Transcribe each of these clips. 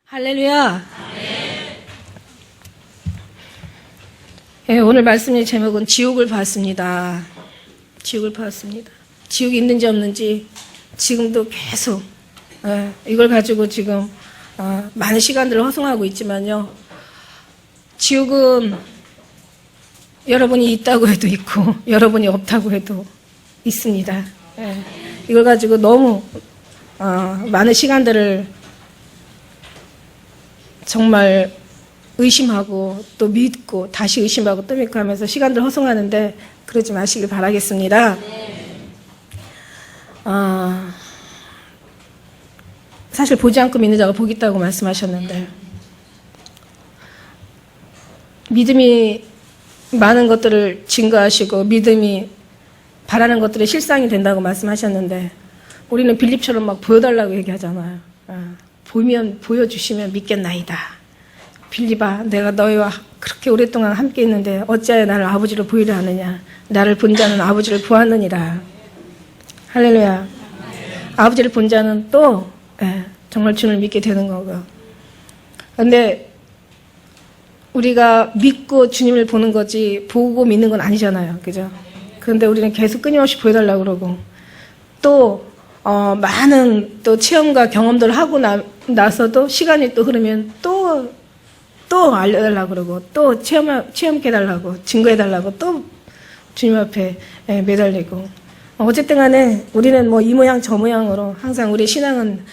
할렐루야. 예, 오늘 말씀의 제목은 지옥을 봤습니다. 지옥을 봤습니다. 지옥이 있는지 없는지 지금도 계속 이걸 가지고 지금 많은 시간들을 허송하고 있지만요. 지옥은 여러분이 있다고 해도 있고 여러분이 없다고 해도 있습니다. 예, 이걸 가지고 너무 많은 시간들을 정말 의심하고 또 믿고 다시 의심하고 또 믿고 하면서 시간들 허송하는데 그러지 마시길 바라겠습니다. 사실 보지 않고 믿는 자가 복이 있다고 말씀하셨는데 믿음이 많은 것들을 증거하시고 믿음이 바라는 것들이 실상이 된다고 말씀하셨는데 우리는 빌립처럼 막 보여달라고 얘기하잖아요. 보여주시면 믿겠나이다. 빌립아, 내가 너희와 그렇게 오랫동안 함께 있는데 어찌하여 나를 아버지를 보이려 하느냐. 나를 본 자는 아버지를 보았느니라. 할렐루야. 아버지를 본 자는 또 정말 주님을 믿게 되는 거고요. 그런데 우리가 믿고 주님을 보는 거지 보고 믿는 건 아니잖아요. 그죠? 그런데 우리는 계속 끊임없이 보여달라고 그러고 또 많은 또 체험과 경험들을 하고 나서도 시간이 또 흐르면 또 알려달라고 그러고 또 체험해 달라고 증거해 달라고 또 주님 앞에 매달리고 어쨌든 간에 우리는 뭐 이 모양 저 모양으로 항상 우리 신앙은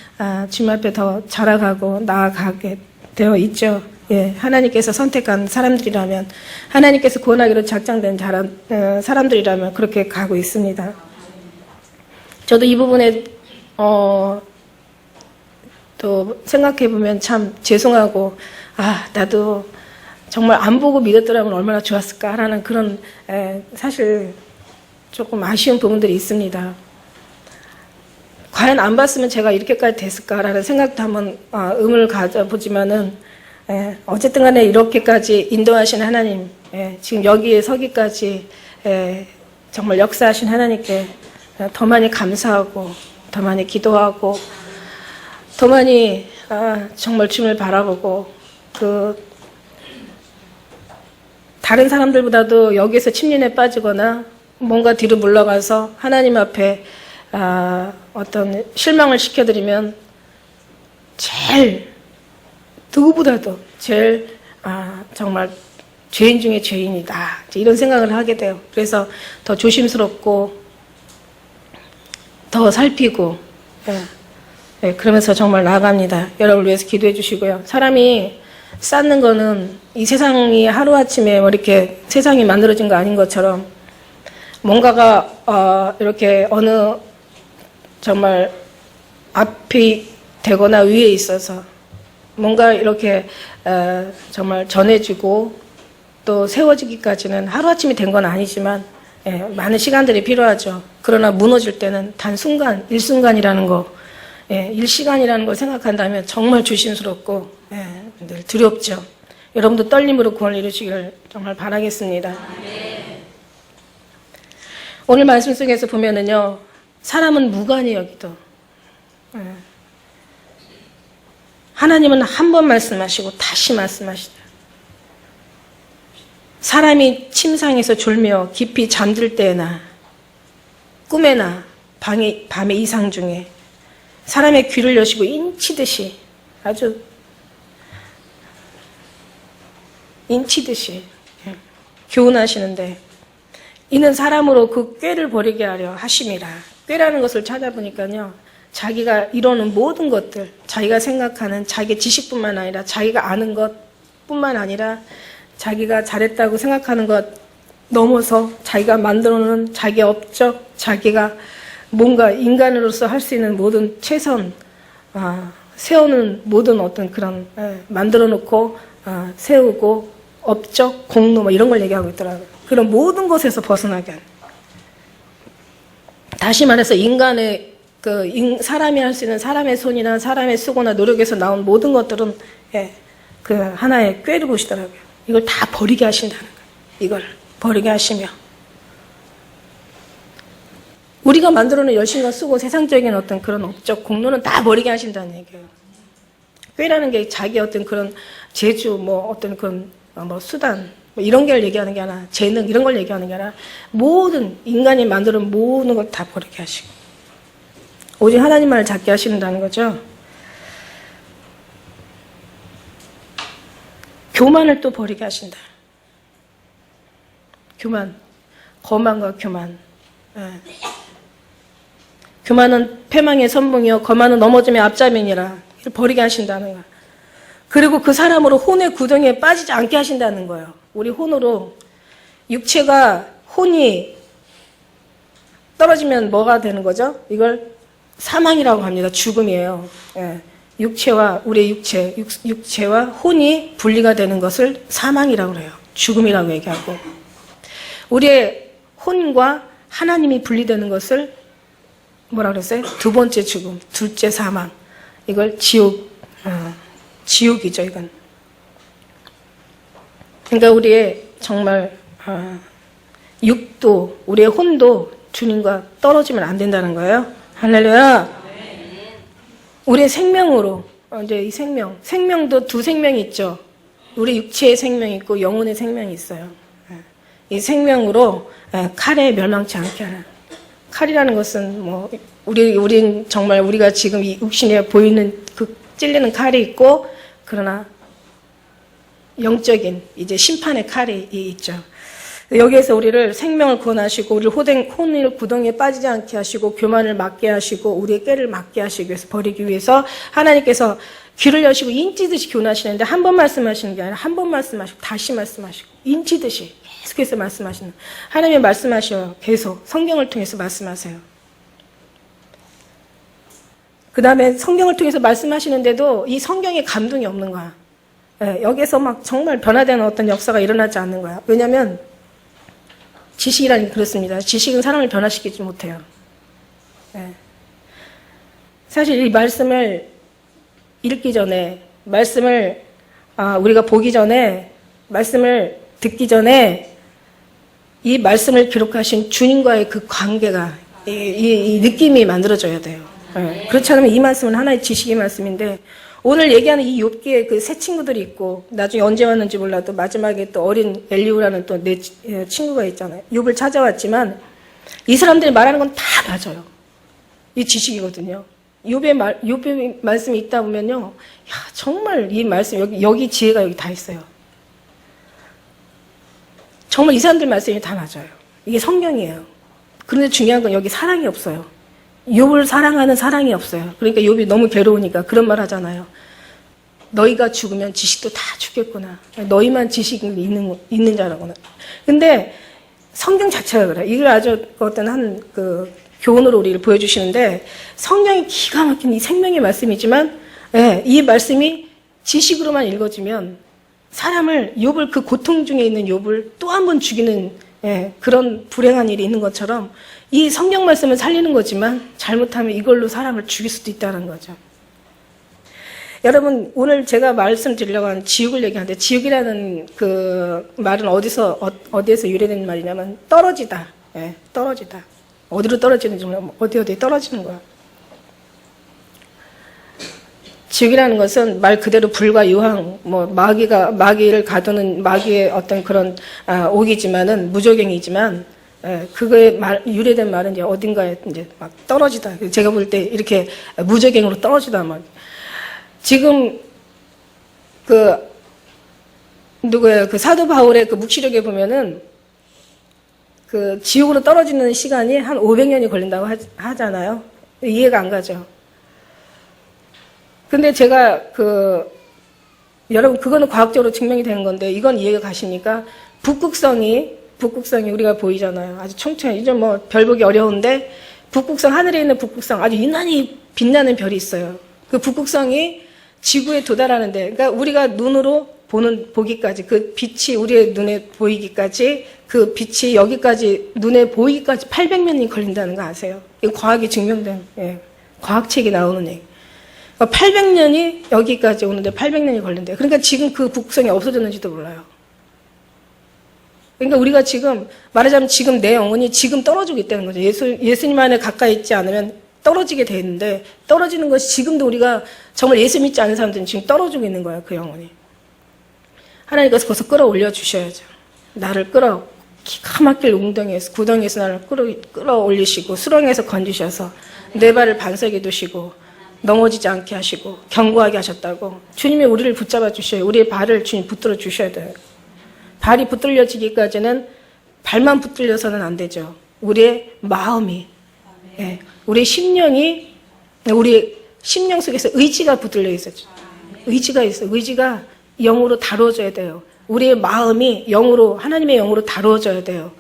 주님 앞에 더 자라가고 나아가게 되어 있죠. 예, 하나님께서 선택한 사람들이라면 하나님께서 구원하기로 작정된 사람들이라면 그렇게 가고 있습니다. 저도 이 부분에 또 생각해보면 참 죄송하고 나도 정말 안 보고 믿었더라면 얼마나 좋았을까라는 그런 사실 조금 아쉬운 부분들이 있습니다. 과연 안 봤으면 제가 이렇게까지 됐을까라는 생각도 한번 의문을 가져보지만은 어쨌든 간에 이렇게까지 인도하신 하나님, 지금 여기에 서기까지 정말 역사하신 하나님께 더 많이 감사하고 더 많이 기도하고 더 많이 정말 주님을 바라보고 다른 사람들보다도 여기에서 침륜에 빠지거나 뭔가 뒤로 물러가서 하나님 앞에 어떤 실망을 시켜드리면 누구보다도 제일 정말 죄인 중에 죄인이다 이런 생각을 하게 돼요. 그래서 더 조심스럽고 더 살피고 그러면서 정말 나아갑니다. 여러분을 위해서 기도해 주시고요. 사람이 쌓는 거는 이 세상이 하루아침에 뭐 이렇게 세상이 만들어진 거 아닌 것처럼 뭔가가 이렇게 어느 정말 앞이 되거나 위에 있어서 뭔가 이렇게 정말 전해지고 또 세워지기까지는 하루아침이 된 건 아니지만 많은 시간들이 필요하죠. 그러나 무너질 때는 단순간, 일순간이라는 거, 일시간이라는 걸 생각한다면 정말 조심스럽고 늘 두렵죠. 여러분도 떨림으로 구원을 이루시기를 정말 바라겠습니다. 오늘 말씀 속에서 보면은요, 사람은 무관히 여기도 하나님은 한 번 말씀하시고 다시 말씀하시다. 사람이 침상에서 졸며 깊이 잠들 때나 꿈에나 밤의 이상 중에 사람의 귀를 여시고 인치듯이 아주 인치듯이 교훈하시는데 이는 사람으로 그 꾀를 버리게 하려 하심이라. 꾀라는 것을 찾아보니까요. 자기가 이루는 모든 것들, 자기가 생각하는 자기의 지식뿐만 아니라 자기가 아는 것뿐만 아니라 자기가 잘했다고 생각하는 것 넘어서 자기가 만들어놓은 자기의 업적, 자기가 뭔가 인간으로서 할 수 있는 모든 최선, 세우는 모든 어떤 그런 만들어 놓고 세우고 업적, 공로 뭐 이런 걸 얘기하고 있더라고요. 그런 모든 것에서 벗어나게 하는. 다시 말해서 인간의 사람이 할 수 있는 사람의 손이나 사람의 수고나 노력에서 나온 모든 것들은 그 하나의 꾀를 보시더라고요. 이걸 다 버리게 하신다는 거예요. 이걸 버리게 하시며 우리가 만들어놓은 열심과 수고 세상적인 어떤 그런 업적 공로는 다 버리게 하신다는 얘기예요. 꾀라는 게 자기 어떤 그런 재주, 뭐 어떤 그런 뭐 수단, 뭐 이런 걸 얘기하는 게 아니라 재능 이런 걸 얘기하는 게 아니라 모든 인간이 만드는 모든 걸 다 버리게 하시고 오직 하나님만을 찾게 하신다는 거죠. 교만을 또 버리게 하신다. 교만, 거만과 교만. 예. 교만은 패망의 선봉이요 거만은 넘어짐의 앞자면이라 버리게 하신다는 거야. 그리고 그 사람으로 혼의 구덩이에 빠지지 않게 하신다는 거예요. 우리 혼으로 육체가 혼이 떨어지면 뭐가 되는 거죠? 이걸 사망이라고 합니다. 죽음이에요. 예. 육체와 우리의 육체와 혼이 분리가 되는 것을 사망이라고 그래요. 죽음이라고 얘기하고 우리의 혼과 하나님이 분리되는 것을 뭐라 그랬어요? 두 번째 죽음, 둘째 사망. 이걸 지옥이죠, 이건. 그러니까 우리의 정말 육도, 우리의 혼도 주님과 떨어지면 안 된다는 거예요. 할렐루야. 우리의 생명으로 이제 이 생명도 두 생명이 있죠. 우리 육체의 생명이 있고 영혼의 생명이 있어요. 이 생명으로 칼에 멸망치 않게 하는. 칼이라는 것은 뭐 우린 정말 우리가 지금 이 육신에 보이는 그 찔리는 칼이 있고 그러나 영적인 이제 심판의 칼이 있죠. 여기에서 우리를 생명을 구원하시고 우리를 혼을 구덩이에 빠지지 않게 하시고 교만을 막게 하시고 우리의 꾀를 막게 하시기 위해서 버리기 위해서 하나님께서 귀를 여시고 인치듯이 교훈하시는데 한 번 말씀하시는 게 아니라 한 번 말씀하시고 다시 말씀하시고 인치듯이 계속해서 말씀하시는 하나님이 말씀하셔요. 계속 성경을 통해서 말씀하세요. 그 다음에 성경을 통해서 말씀하시는데도 이 성경에 감동이 없는 거야. 여기서 막 정말 변화되는 어떤 역사가 일어나지 않는 거야. 왜냐하면 지식이라는 게 그렇습니다. 지식은 사람을 변화시키지 못해요. 사실 이 말씀을 읽기 전에, 말씀을 우리가 보기 전에, 말씀을 듣기 전에 이 말씀을 기록하신 주님과의 그 관계가 이 느낌이 만들어져야 돼요. 그렇지 않으면 이 말씀은 하나의 지식의 말씀인데 오늘 얘기하는 이 욥기에 그 세 친구들이 있고 나중에 언제 왔는지 몰라도 마지막에 또 어린 엘리후라는 또 내 친구가 있잖아요. 욥을 찾아왔지만 이 사람들이 말하는 건 다 맞아요. 이 지식이거든요. 욥의 말씀이 있다 보면요. 야, 정말 이 말씀 여기 지혜가 여기 다 있어요. 정말 이 사람들 말씀이 다 맞아요. 이게 성경이에요. 그런데 중요한 건 여기 사랑이 없어요. 욥을 사랑하는 사랑이 없어요. 그러니까 욥이 너무 괴로우니까 그런 말 하잖아요. 너희가 죽으면 지식도 다 죽겠구나. 너희만 지식이 있는 자라구나. 근데 성경 자체가 그래. 이걸 아주 어떤 한 교훈으로 우리를 보여주시는데 성경이 기가 막힌 이 생명의 말씀이지만 이 말씀이 지식으로만 읽어지면 사람을 욥을 그 고통 중에 있는 욥을 또 한 번 죽이는 그런 불행한 일이 있는 것처럼 이 성경 말씀을 살리는 거지만 잘못하면 이걸로 사람을 죽일 수도 있다는 거죠. 여러분 오늘 제가 말씀드리려고 하는 지옥을 얘기하는데 지옥이라는 그 말은 어디서 유래된 말이냐면 떨어지다. 떨어지다. 어디로 떨어지는지 몰라. 어디 떨어지는 거야. 지옥이라는 것은 말 그대로 불과 유황, 뭐 마귀를 가두는 마귀의 어떤 그런 옥이지만은 무저갱이지만 그거에 유래된 말은 이제 어딘가에 이제 막 떨어지다. 제가 볼 때 이렇게 무저갱으로 떨어지다 막. 지금 그 사도 바울의 그 묵시록에 보면은 그 지옥으로 떨어지는 시간이 한 500년이 걸린다고 하잖아요. 이해가 안 가죠. 근데 제가 여러분 그거는 과학적으로 증명이 된 건데 이건 이해가 가십니까? 북극성이 우리가 보이잖아요. 아주 총천히 이제 뭐 별 보기 어려운데 하늘에 있는 북극성 아주 유난히 빛나는 별이 있어요. 그 북극성이 지구에 도달하는데 그러니까 우리가 눈으로 보기까지 그 빛이 우리의 눈에 보이기까지 그 빛이 여기까지 눈에 보이기까지 800년이 걸린다는 거 아세요? 이거 과학이 증명된 과학책이 나오는 얘기. 800년이 여기까지 오는데 800년이 걸린대요. 그러니까 지금 그 북극성이 없어졌는지도 몰라요. 그러니까 우리가 지금 말하자면 지금 내 영혼이 지금 떨어지고 있다는 거죠. 예수님 안에 가까이 있지 않으면 떨어지게 돼 있는데 떨어지는 것이 지금도 우리가 정말 예수 믿지 않는 사람들은 지금 떨어지고 있는 거예요. 그 영혼이. 하나님께서 거기서 끌어올려 주셔야죠. 나를 기가 막힐 웅덩이에서 구덩이에서 나를 끌어올리시고 수렁에서 건지셔서 내 발을 반석에 두시고 넘어지지 않게 하시고 견고하게 하셨다고. 주님이 우리를 붙잡아 주셔요. 우리의 발을 주님 붙들어 주셔야 돼요. 발이 붙들려지기까지는 발만 붙들려서는 안 되죠. 우리의 마음이, 예, 우리의 심령이, 우리 심령 속에서 의지가 붙들려 있었죠. 의지가 있어요. 의지가 영으로 다루어져야 돼요. 우리의 마음이 영으로, 하나님의 영으로 다루어져야 돼요.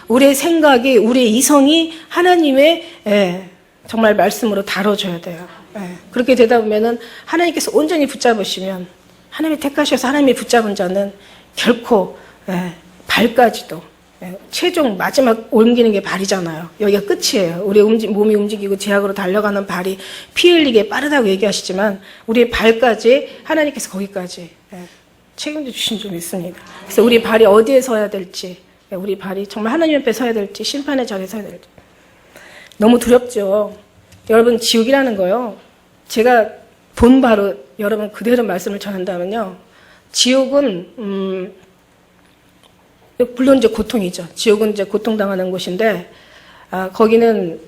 우리의 생각이, 우리의 이성이 하나님의, 예, 정말 말씀으로 다뤄져야 돼요. 예, 그렇게 되다 보면은 하나님께서 온전히 붙잡으시면, 하나님이 택하셔서 하나님이 붙잡은 자는 결코, 예, 발까지도, 예, 최종 마지막 옮기는 게 발이잖아요. 여기가 끝이에요. 우리 몸이 움직이고 제약으로 달려가는 발이 피 흘리게 빠르다고 얘기하시지만 우리의 발까지 하나님께서 거기까지, 예, 책임져 주신 줄 믿습니다. 그래서 우리 발이 어디에 서야 될지, 예, 우리 발이 정말 하나님 앞에 서야 될지, 심판의 자리에 서야 될지 너무 두렵죠. 여러분, 지옥이라는 거요, 제가 본 바로 여러분 그대로 말씀을 전한다면요, 지옥은 물론 이제 고통이죠. 지옥은 이제 고통당하는 곳인데, 거기는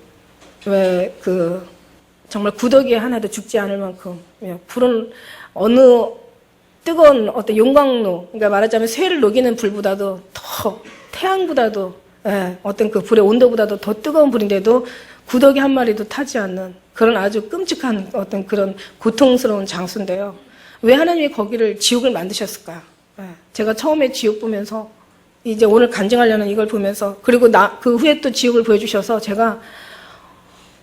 왜 정말 구더기 하나도 죽지 않을 만큼, 불은 어느 뜨거운 어떤 용광로, 그러니까 말하자면 쇠를 녹이는 불보다도 더, 태양보다도, 예, 어떤 그 불의 온도보다도 더 뜨거운 불인데도 구더기 한 마리도 타지 않는 그런 아주 끔찍한 어떤 그런 고통스러운 장소인데요. 왜 하나님이 거기를 지옥을 만드셨을까? 예, 제가 처음에 지옥 보면서, 이제 오늘 간증하려는 이걸 보면서, 그리고 그 후에 또 지옥을 보여주셔서 제가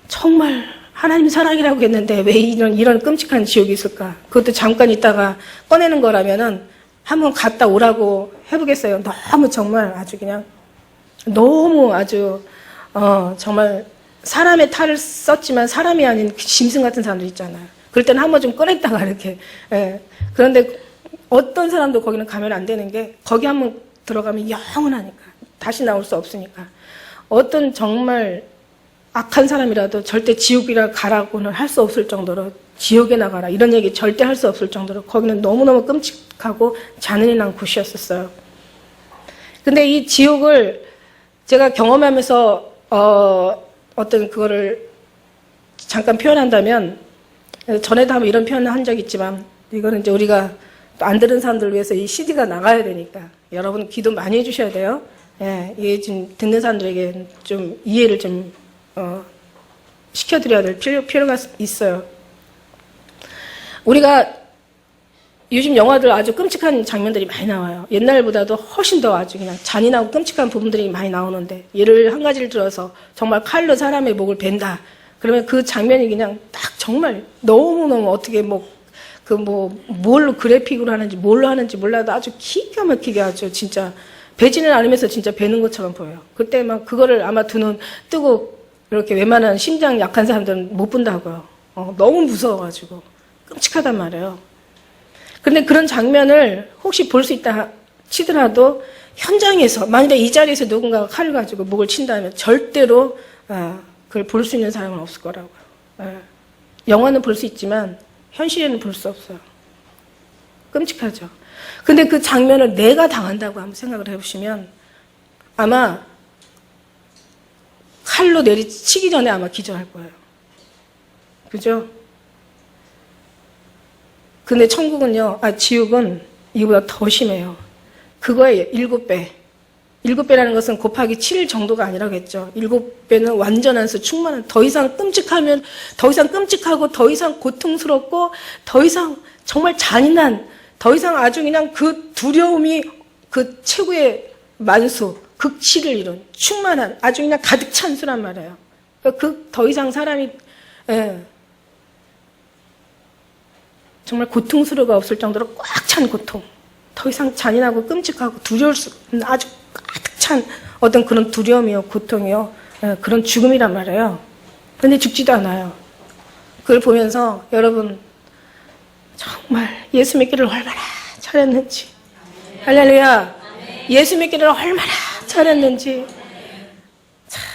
정말 하나님 사랑이라고 했는데 왜 이런 끔찍한 지옥이 있을까? 그것도 잠깐 있다가 꺼내는 거라면은 한번 갔다 오라고 해보겠어요. 너무 정말 아주 그냥 너무 아주 정말 사람의 탈을 썼지만 사람이 아닌 짐승 같은 사람들 있잖아요. 그럴 때는 한번 좀 꺼냈다가 이렇게, 예. 그런데 어떤 사람도 거기는 가면 안 되는 게, 거기 한번 들어가면 영원하니까 다시 나올 수 없으니까 어떤 정말 악한 사람이라도 절대 지옥이라 가라고는 할 수 없을 정도로, 지옥에 나가라 이런 얘기 절대 할 수 없을 정도로 거기는 너무너무 끔찍하고 잔인한 곳이었었어요. 근데 이 지옥을 제가 경험하면서 어떤 그거를 잠깐 표현한다면, 전에도 한번 이런 표현을 한 적이 있지만 이거는 이제 우리가 또 안 들은 사람들을 위해서 이 CD가 나가야 되니까 여러분 기도 많이 해주셔야 돼요. 예, 이게 지금 듣는 사람들에게 좀 이해를 좀 시켜드려야 될 필요가 있어요. 우리가 요즘 영화들 아주 끔찍한 장면들이 많이 나와요. 옛날보다도 훨씬 더 아주 그냥 잔인하고 끔찍한 부분들이 많이 나오는데, 예를 한 가지를 들어서 정말 칼로 사람의 목을 벤다. 그러면 그 장면이 그냥 딱 정말 너무너무 어떻게 뭘로 그래픽으로 하는지 뭘로 하는지 몰라도 아주 기가 막히게 아주 진짜 베지는 않으면서 진짜 베는 것처럼 보여요. 그때 막 그거를 아마 두 눈 뜨고 이렇게 웬만한 심장 약한 사람들은 못 본다고요. 너무 무서워가지고 끔찍하단 말이에요. 근데 그런 장면을 혹시 볼 수 있다 치더라도 현장에서, 만약에 이 자리에서 누군가가 칼을 가지고 목을 친다면 절대로 그걸 볼 수 있는 사람은 없을 거라고요. 영화는 볼 수 있지만 현실에는 볼 수 없어요. 끔찍하죠. 근데 그 장면을 내가 당한다고 한번 생각을 해보시면 아마 칼로 내리치기 전에 아마 기절할 거예요. 그죠? 근데 천국은요, 지옥은 이보다 더 심해요. 그거에 7배. 7배라는 것은 곱하기 7 정도가 아니라겠죠. 7배는 완전한 수, 충만한, 더 이상 끔찍하면 더 이상 끔찍하고 더 이상 고통스럽고 더 이상 정말 잔인한, 더 이상 아주 그냥 그 두려움이 그 최고의 만수, 극치를 이룬 충만한 아주 그냥 가득 찬 수란 말이에요. 그러니까 더 이상 사람이, 예, 정말 고통스러워가 없을 정도로 꽉 찬 고통, 더 이상 잔인하고 끔찍하고 두려울 수 없는 아주 가득 찬 어떤 그런 두려움이요, 고통이요, 그런 죽음이란 말이에요. 그런데 죽지도 않아요. 그걸 보면서 여러분 정말 예수 믿기를 얼마나 잘했는지, 할렐루야, 예수 믿기를 얼마나 잘했는지,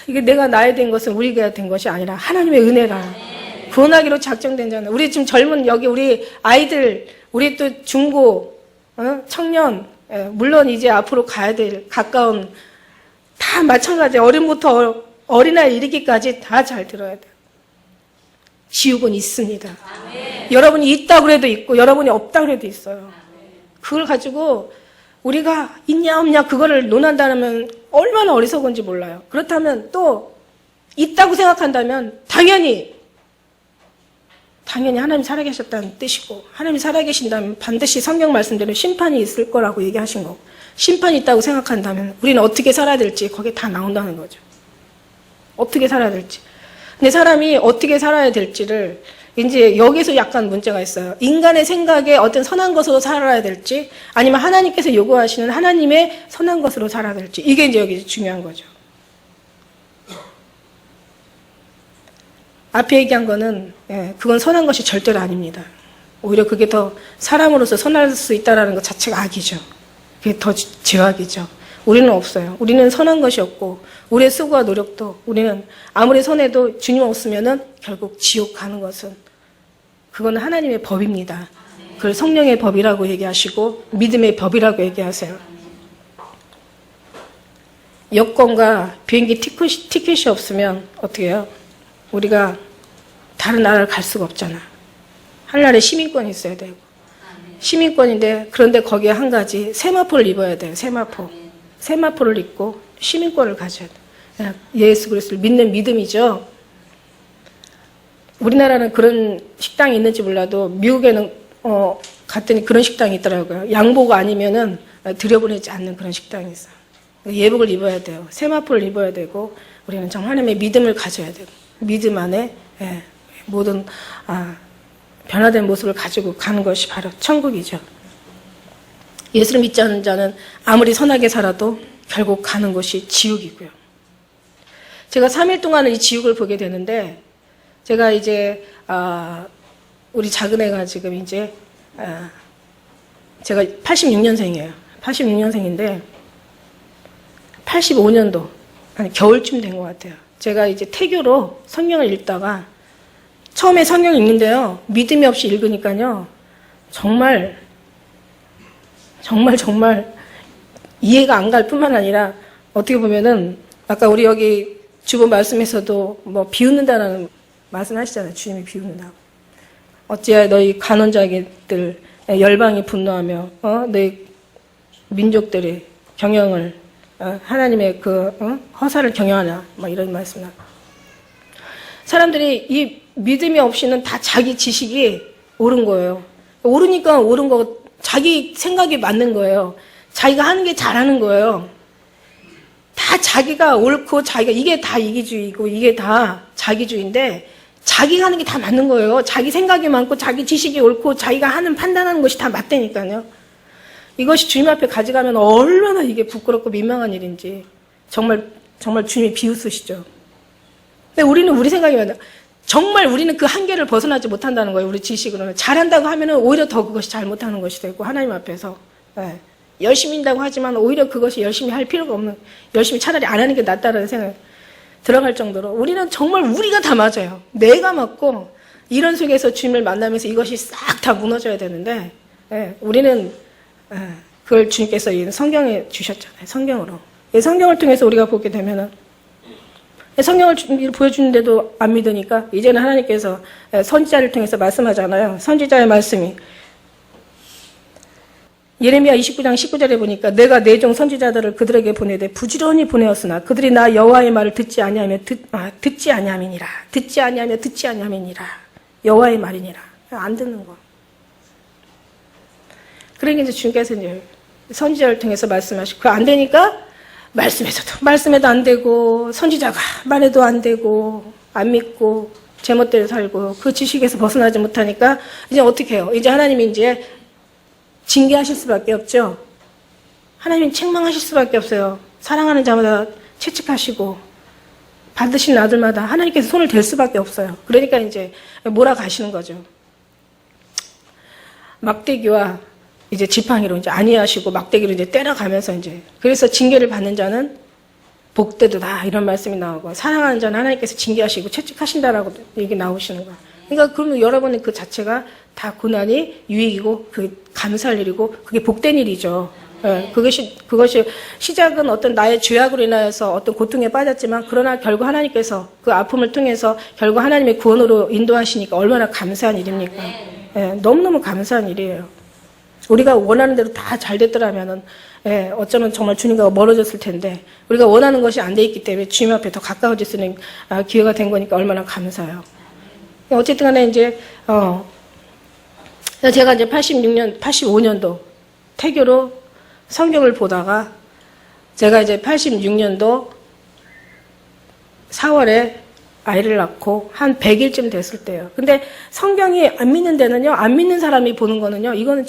이게 내가 나야 된 것은 우리가 된 것이 아니라 하나님의 은혜라. 구원하기로 작정된 자는. 우리 지금 젊은 여기 우리 아이들, 우리 또 중고, 청년, 물론 이제 앞으로 가야 될 가까운 다 마찬가지. 어른부터 어린아이 이르기까지 다 잘 들어야 돼요. 지옥은 있습니다. 여러분이 있다고 해도 있고 여러분이 없다고 해도 있어요. 그걸 가지고 우리가 있냐 없냐 그거를 논한다면 얼마나 어리석은지 몰라요. 그렇다면 또 있다고 생각한다면 당연히 하나님 살아계셨다는 뜻이고, 하나님이 살아계신다면 반드시 성경 말씀대로 심판이 있을 거라고 얘기하신 거고, 심판이 있다고 생각한다면 우리는 어떻게 살아야 될지 거기에 다 나온다는 거죠. 어떻게 살아야 될지. 근데 사람이 어떻게 살아야 될지를 이제 여기서 약간 문제가 있어요. 인간의 생각에 어떤 선한 것으로 살아야 될지, 아니면 하나님께서 요구하시는 하나님의 선한 것으로 살아야 될지, 이게 이제 여기 중요한 거죠. 앞에 얘기한 거는 그건 선한 것이 절대로 아닙니다. 오히려 그게 더 사람으로서 선할 수 있다는 것 자체가 악이죠. 그게 더 죄악이죠. 우리는 없어요. 우리는 선한 것이 없고 우리의 수고와 노력도, 우리는 아무리 선해도 주님 없으면은 결국 지옥 가는 것은 그건 하나님의 법입니다. 그걸 성령의 법이라고 얘기하시고 믿음의 법이라고 얘기하세요. 여권과 비행기 티켓이 없으면 어떻게 해요? 우리가 다른 나라를 갈 수가 없잖아. 한 나라에 시민권이 있어야 되고. 시민권인데, 그런데 거기에 한 가지 세마포를 입어야 돼요. 세마포를 입고 시민권을 가져야 돼요. 예수 그리스도를 믿는 믿음이죠. 우리나라는 그런 식당이 있는지 몰라도 미국에는 갔더니 그런 식당이 있더라고요. 양복 아니면은 들여보내지 않는 그런 식당이 있어요. 예복을 입어야 돼요. 세마포를 입어야 되고, 우리는 정말 하나님의 믿음을 가져야 되고, 믿음 안에 모든 변화된 모습을 가지고 가는 것이 바로 천국이죠. 예수를 믿지 않는 자는 아무리 선하게 살아도 결국 가는 것이 지옥이고요. 제가 3일 동안은 이 지옥을 보게 되는데, 제가 이제 우리 작은 애가 지금 이제 제가 86년생이에요. 86년생인데 85년도 아니 겨울쯤 된 것 같아요. 제가 이제 태교로 성경을 읽다가 처음에 성경 읽는데요, 믿음이 없이 읽으니까요, 정말 이해가 안 갈 뿐만 아니라, 어떻게 보면은 아까 우리 여기 주보 말씀에서도 뭐 비웃는다라는 말씀하시잖아요. 주님이 비웃는다고. 어찌하여 너희 간원자기들 열방이 분노하며 너희 민족들의 경영을 하나님의 허사를 경영하냐, 뭐 이런 말씀을. 사람들이 이 믿음이 없이는 다 자기 지식이 옳은 거예요. 옳으니까 옳은 거, 자기 생각이 맞는 거예요. 자기가 하는 게 잘하는 거예요. 다 자기가 옳고 이게 다 이기주의고 이게 다 자기주의인데, 자기가 하는 게 다 맞는 거예요. 자기 생각이 많고 자기 지식이 옳고 자기가 판단하는 것이 다 맞다니까요. 이것이 주님 앞에 가져가면 얼마나 이게 부끄럽고 민망한 일인지 정말 주님이 비웃으시죠. 근데 우리는 우리 생각이 맞아. 정말 우리는 그 한계를 벗어나지 못한다는 거예요. 우리 지식으로는. 잘한다고 하면은 오히려 더 그것이 잘못하는 것이 되고, 하나님 앞에서 열심히 한다고 하지만 오히려 그것이 열심히 할 필요가 없는, 열심히 차라리 안 하는 게 낫다라는 생각이 들어갈 정도로 우리는 정말 우리가 다 맞아요. 내가 맞고, 이런 속에서 주님을 만나면서 이것이 싹 다 무너져야 되는데, 우리는 그걸 주님께서 성경에 주셨잖아요. 성경으로. 성경을 통해서 우리가 보게 되면은, 성경을 보여주는데도 안 믿으니까 이제는 하나님께서 선지자를 통해서 말씀하잖아요. 선지자의 말씀이 예레미야 29장 19절에 보니까, 내가 내 종 선지자들을 그들에게 보내되 부지런히 보내었으나 그들이 나 여호와의 말을 듣지 아니하며 듣지 아니함이니라. 여호와의 말이니라. 안 듣는 거. 그러니까 이제 주님께서 이제 선지자를 통해서 말씀하시고, 그거 안 되니까 말씀에도 안 되고, 선지자가 말해도 안 되고, 안 믿고, 제멋대로 살고, 그 지식에서 벗어나지 못하니까, 이제 어떻게 해요? 이제 하나님이 이제 징계하실 수밖에 없죠? 하나님이 책망하실 수밖에 없어요. 사랑하는 자마다 채찍하시고, 받으신 아들마다 하나님께서 손을 댈 수밖에 없어요. 그러니까 이제 몰아가시는 거죠. 막대기와 이제 지팡이로 이제 안위하시고 막대기로 이제 때려가면서 이제, 그래서 징계를 받는 자는 복되도다 이런 말씀이 나오고 사랑하는 자는 하나님께서 징계하시고 채찍하신다라고 얘기 나오시는 거야. 그러니까 그러면 여러분의 그 자체가 다 고난이 유익이고 그 감사할 일이고 그게 복된 일이죠. 예, 그것이 시작은 어떤 나의 죄악으로 인하여서 어떤 고통에 빠졌지만 그러나 결국 하나님께서 그 아픔을 통해서 결국 하나님의 구원으로 인도하시니까 얼마나 감사한 일입니까? 예, 너무너무 감사한 일이에요. 우리가 원하는 대로 다 잘 됐더라면은 예, 어쩌면 정말 주님과 멀어졌을 텐데 우리가 원하는 것이 안 돼 있기 때문에 주님 앞에 더 가까워질 수 있는 기회가 된 거니까 얼마나 감사해요. 어쨌든 간에 이제 제가 이제 85년도 태교로 성경을 보다가 제가 이제 86년도 4월에 아이를 낳고 한 100일쯤 됐을 때예요. 근데 성경이 안 믿는 데는요, 안 믿는 사람이 보는 거는요, 이거는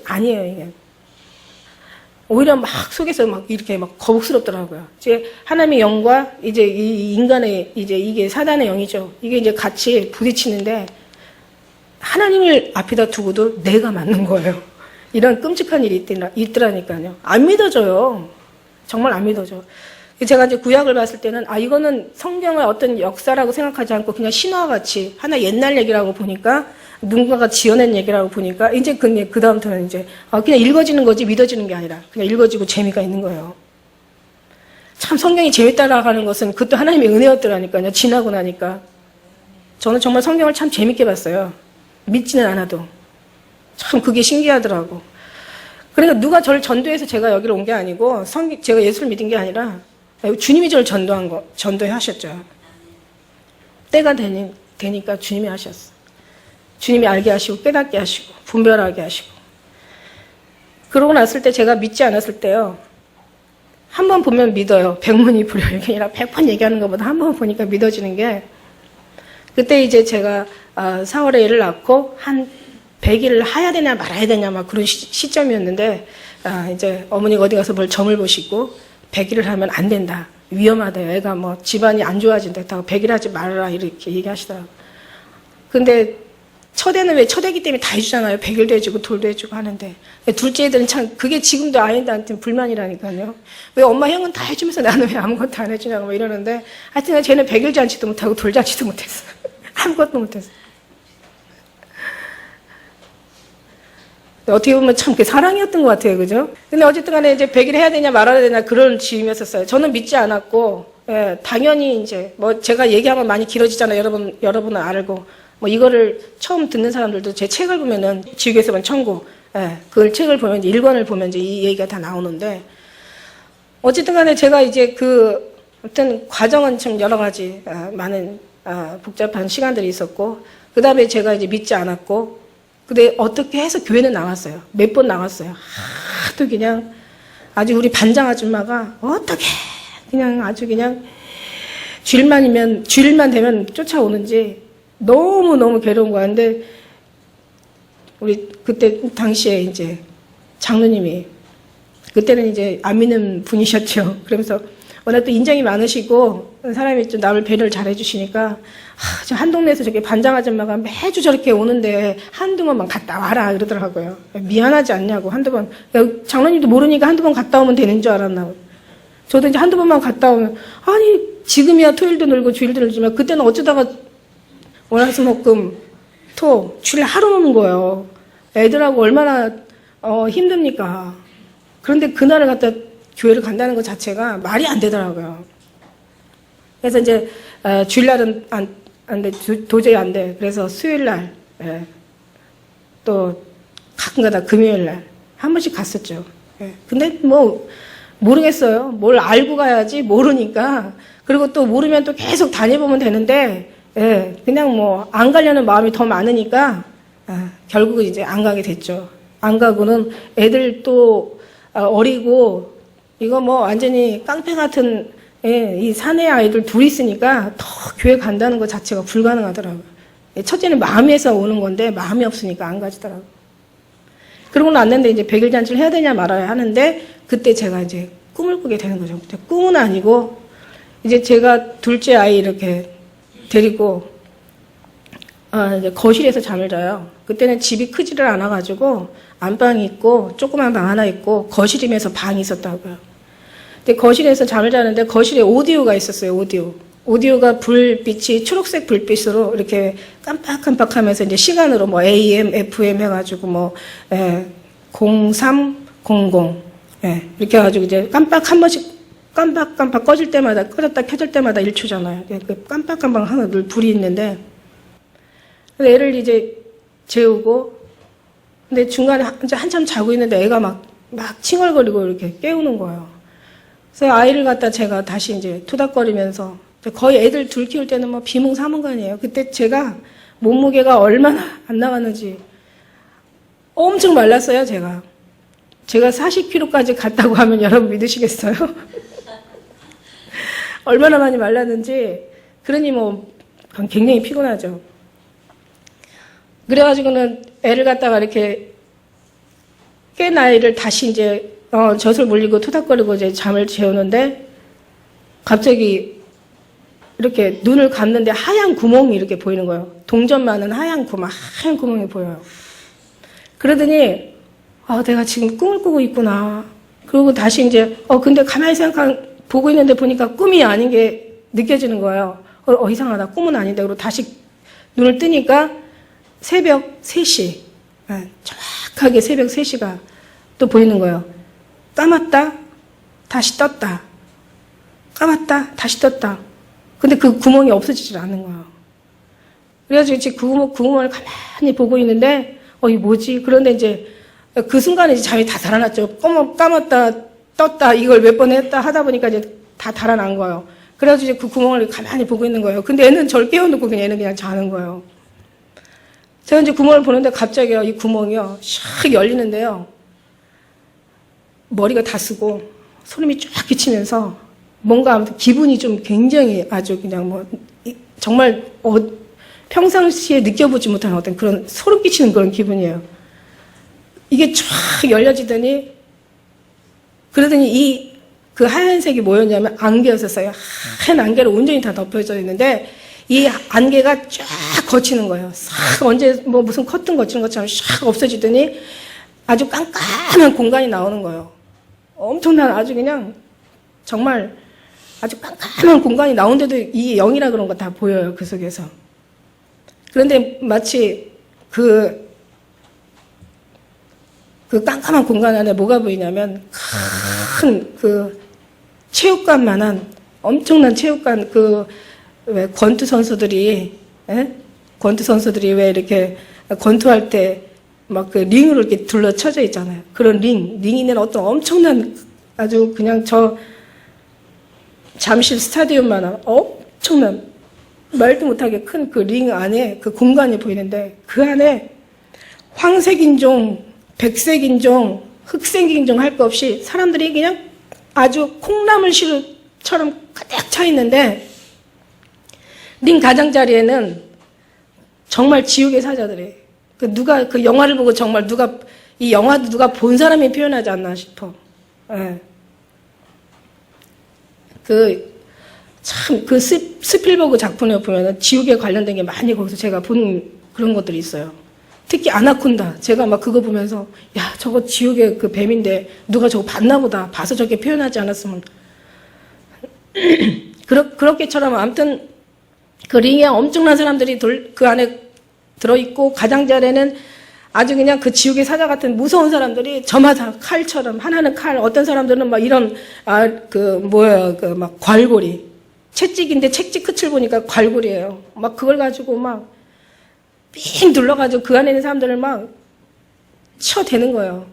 아니에요, 이게. 오히려 막 속에서 막 이렇게 막 거북스럽더라고요. 이제 하나님의 영과 이제 이 인간의 이제 이게 사단의 영이죠. 이게 이제 같이 부딪히는데 하나님을 앞에다 두고도 내가 맞는 거예요. 이런 끔찍한 일이 있더라니까요. 안 믿어져요. 정말 안 믿어져. 제가 이제 구약을 봤을 때는 이거는 성경의 어떤 역사라고 생각하지 않고 그냥 신화와 같이 하나 옛날 얘기라고 보니까 누군가가 지어낸 얘기라고 보니까 이제 그 다음부터는 이제 그냥 읽어지는 거지 믿어지는 게 아니라 그냥 읽어지고 재미가 있는 거예요. 참 성경이 재밌다라고 하는 것은 그것도 하나님의 은혜였더라니까요. 지나고 나니까. 저는 정말 성경을 참 재밌게 봤어요. 믿지는 않아도. 참 그게 신기하더라고. 그러니까 누가 저를 전도해서 제가 여기로 온 게 아니고 제가 예수를 믿은 게 아니라 주님이 저를 전도해 하셨죠. 때가 되니까 주님이 하셨어. 주님이 알게 하시고 깨닫게 하시고 분별하게 하시고. 그러고 났을 때 제가 믿지 않았을 때요. 한 번 보면 믿어요. 100문이 불여일견이라 100번 얘기하는 것보다 한 번 보니까 믿어지는 게 그때 이제 제가 4월에 애를 낳고 한 100일을 하야 되냐 말아야 되냐 막 그런 시점이었는데 이제 어머니가 어디 가서 뭘 점을 보시고 100일을 하면 안 된다. 위험하다. 애가 뭐 집안이 안 좋아진다. 100일 하지 말아라 이렇게 얘기하시더라고요. 근데 첫애는 왜 첫애기 때문에 다 해주잖아요. 100일도 해주고 돌도 해주고 하는데 둘째 애들은 참 그게 지금도 아이들한테는 불만이라니까요. 왜 엄마 형은 다 해주면서 나는 왜 아무것도 안 해주냐고 막 이러는데 하여튼 쟤는 100일 잔치도 못하고 돌 잔치도 못했어. 아무것도 못했어. 어떻게 보면 참 사랑이었던 것 같아요. 그죠? 근데 어쨌든 간에 이제 100일 해야 되냐 말아야 되냐 그런 즈음이었었어요. 저는 믿지 않았고, 예, 당연히 이제 뭐 제가 얘기하면 많이 길어지잖아요. 여러분은 알고. 뭐 이거를 처음 듣는 사람들도 제 책을 보면은 지옥에서만 천국, 예, 그 책을 보면 이제 1권을 보면 이제 이 얘기가 다 나오는데 어쨌든 간에 제가 이제 아무튼 과정은 참 여러 가지, 많은, 복잡한 시간들이 있었고, 그 다음에 제가 이제 믿지 않았고, 근데 어떻게 해서 교회는 나왔어요. 몇 번 나왔어요. 하도 그냥 아주 우리 반장 아줌마가 어떻게 그냥 아주 그냥 주일만 되면 쫓아오는지 너무너무 괴로운 거야. 근데 우리 그때 당시에 이제 장로님이 그때는 이제 안 믿는 분이셨죠. 그러면서 워낙 또 인정이 많으시고 사람이 좀 남을 배려를 잘 해주시니까 저 한 동네에서 저렇게 반장 아줌마가 매주 저렇게 오는데 한두 번만 갔다 와라 그러더라고요. 미안하지 않냐고 한두 번. 장로님도 모르니까 한두 번 갔다 오면 되는 줄 알았나. 저도 이제 한두 번만 갔다 오면 아니 지금이야 토요일도 놀고 주일도 놀지만 그때는 어쩌다가 월화수목금 토 주일 하루 노는 거예요. 애들하고 얼마나 힘듭니까. 그런데 그날을 갖다 교회를 간다는 것 자체가 말이 안 되더라고요. 그래서 이제 주일날은 안 돼, 도저히 안 돼. 그래서 수요일날, 또 가끔가다 금요일날 한 번씩 갔었죠. 근데 뭐 모르겠어요. 뭘 알고 가야지 모르니까. 그리고 또 모르면 또 계속 다녀보면 되는데 그냥 뭐 안 가려는 마음이 더 많으니까 결국은 이제 안 가게 됐죠. 안 가고는 애들 또 어리고 이거 뭐 완전히 깡패 같은 이 사내 아이들 둘이 있으니까 더 교회 간다는 것 자체가 불가능하더라고요. 첫째는 마음에서 오는 건데 마음이 없으니까 안 가지더라고요. 그러고 났는데 이제 100일 잔치를 해야 되냐 말아야 하는데 그때 제가 이제 꿈을 꾸게 되는 거죠. 꿈은 아니고 이제 제가 둘째 아이 이렇게 데리고 이제 거실에서 잠을 자요. 그때는 집이 크지를 않아가지고 안방이 있고 조그만 방 하나 있고 거실이면서 방이 있었다고요. 근데 거실에서 잠을 자는데 거실에 오디오가 있었어요. 오디오가 불빛이 초록색 불빛으로 이렇게 깜빡깜빡하면서 이제 시간으로 뭐 AM, FM 해가지고 뭐 0300 이렇게 해가지고 이제 깜빡 한 번씩 깜빡깜빡 꺼질 때마다 꺼졌다 켜질 때마다 1초잖아요. 그 깜빡깜빡 하나 늘 불이 있는데 애를 이제 재우고 근데 중간에 이제 한참 자고 있는데 애가 막 칭얼거리고 이렇게 깨우는 거예요. 그래서 아이를 갖다 제가 다시 이제 투닥거리면서 거의 애들 둘 키울 때는 뭐 비몽사몽간이에요. 그때 제가 몸무게가 얼마나 안 나갔는지 엄청 말랐어요, 제가 40kg까지 갔다고 하면 여러분 믿으시겠어요? 얼마나 많이 말랐는지. 그러니 뭐 굉장히 피곤하죠. 그래가지고는 애를 갖다가 이렇게 깬 아이를 다시 이제 젖을 물리고 토닥거리고 이제 잠을 재우는데 갑자기 이렇게 눈을 감는데 하얀 구멍이 이렇게 보이는 거예요. 동전 많은 하얀 구멍이 보여요. 그러더니 내가 지금 꿈을 꾸고 있구나. 그리고 다시 이제 근데 가만히 보고 있는데 보니까 꿈이 아닌 게 느껴지는 거예요. 이상하다. 꿈은 아닌데. 그리고 다시 눈을 뜨니까 새벽 3시. 정확하게 새벽 3시가 또 보이는 거예요. 감았다. 다시 떴다. 감았다. 다시 떴다. 근데 그 구멍이 없어지질 않는 거예요. 그래가지고 이제 그 구멍을 가만히 보고 있는데 이게 뭐지? 그런데 이제 그 순간에 이제 잠이 다 달아났죠. 감았다, 떴다, 이걸 몇 번 했다 하다 보니까 이제 다 달아난 거예요. 그래가지고 이제 그 구멍을 가만히 보고 있는 거예요. 근데 애는 저를 깨워놓고 얘는 그냥 자는 거예요. 제가 이제 구멍을 보는데 갑자기요, 이 구멍이요, 샥 열리는데요. 머리가 다 쓰고 소름이 쫙 끼치면서 뭔가 아무튼 기분이 좀 굉장히 아주 그냥 정말 평상시에 느껴보지 못한 어떤 그런 소름 끼치는 그런 기분이에요. 이게 쫙 열려지더니 그러더니 그 하얀색이 뭐였냐면 안개였었어요. 하얀 안개로 온전히 다 덮여져 있는데 이 안개가 쫙 거치는 거예요. 싹 언제 무슨 커튼 거치는 것처럼 싹 없어지더니 아주 깜깜한 공간이 나오는 거예요. 엄청난 아주 그냥 정말 아주 깜깜한 공간이 나오는데도 이 영이라 그런 거 다 보여요. 그 속에서. 그런데 마치 그 깜깜한 공간 안에 뭐가 보이냐면 큰 체육관만한 엄청난 체육관 왜 권투 선수들이 왜 이렇게 권투할 때 막 그 링으로 이렇게 둘러쳐져 있잖아요. 그런 링이 있는 어떤 엄청난 아주 그냥 잠실 스타디움만한 엄청난 말도 못하게 큰 그 링 안에 그 공간이 보이는데 그 안에 황색인종, 백색인종, 흑색인종 할 거 없이 사람들이 그냥 아주 콩나물시루처럼 가득 차 있는데 링 가장자리에는 정말 지옥의 사자들이 누가 그 영화를 보고 정말 이 영화도 누가 본 사람이 표현하지 않나 싶어. 예. 스필버그 작품에 보면은 지옥에 관련된 게 많이 거기서 제가 본 그런 것들이 있어요. 특히 아나콘다. 제가 막 그거 보면서 저거 지옥의 그 뱀인데 누가 저거 봤나 보다. 봐서 저렇게 표현하지 않았으면. 그렇게처럼 아무튼 그 링에 엄청난 사람들이 그 안에 들어있고 가장자리에는 아주 그냥 그 지옥의 사자 같은 무서운 사람들이 저마다 칼처럼 하나는 칼, 어떤 사람들은 막 이런 막 괄고리, 채찍인데 채찍 끝을 보니까 괄고리예요. 막 그걸 가지고 막 삥 둘러가지고 그 안에 있는 사람들을 막 쳐대는 거예요.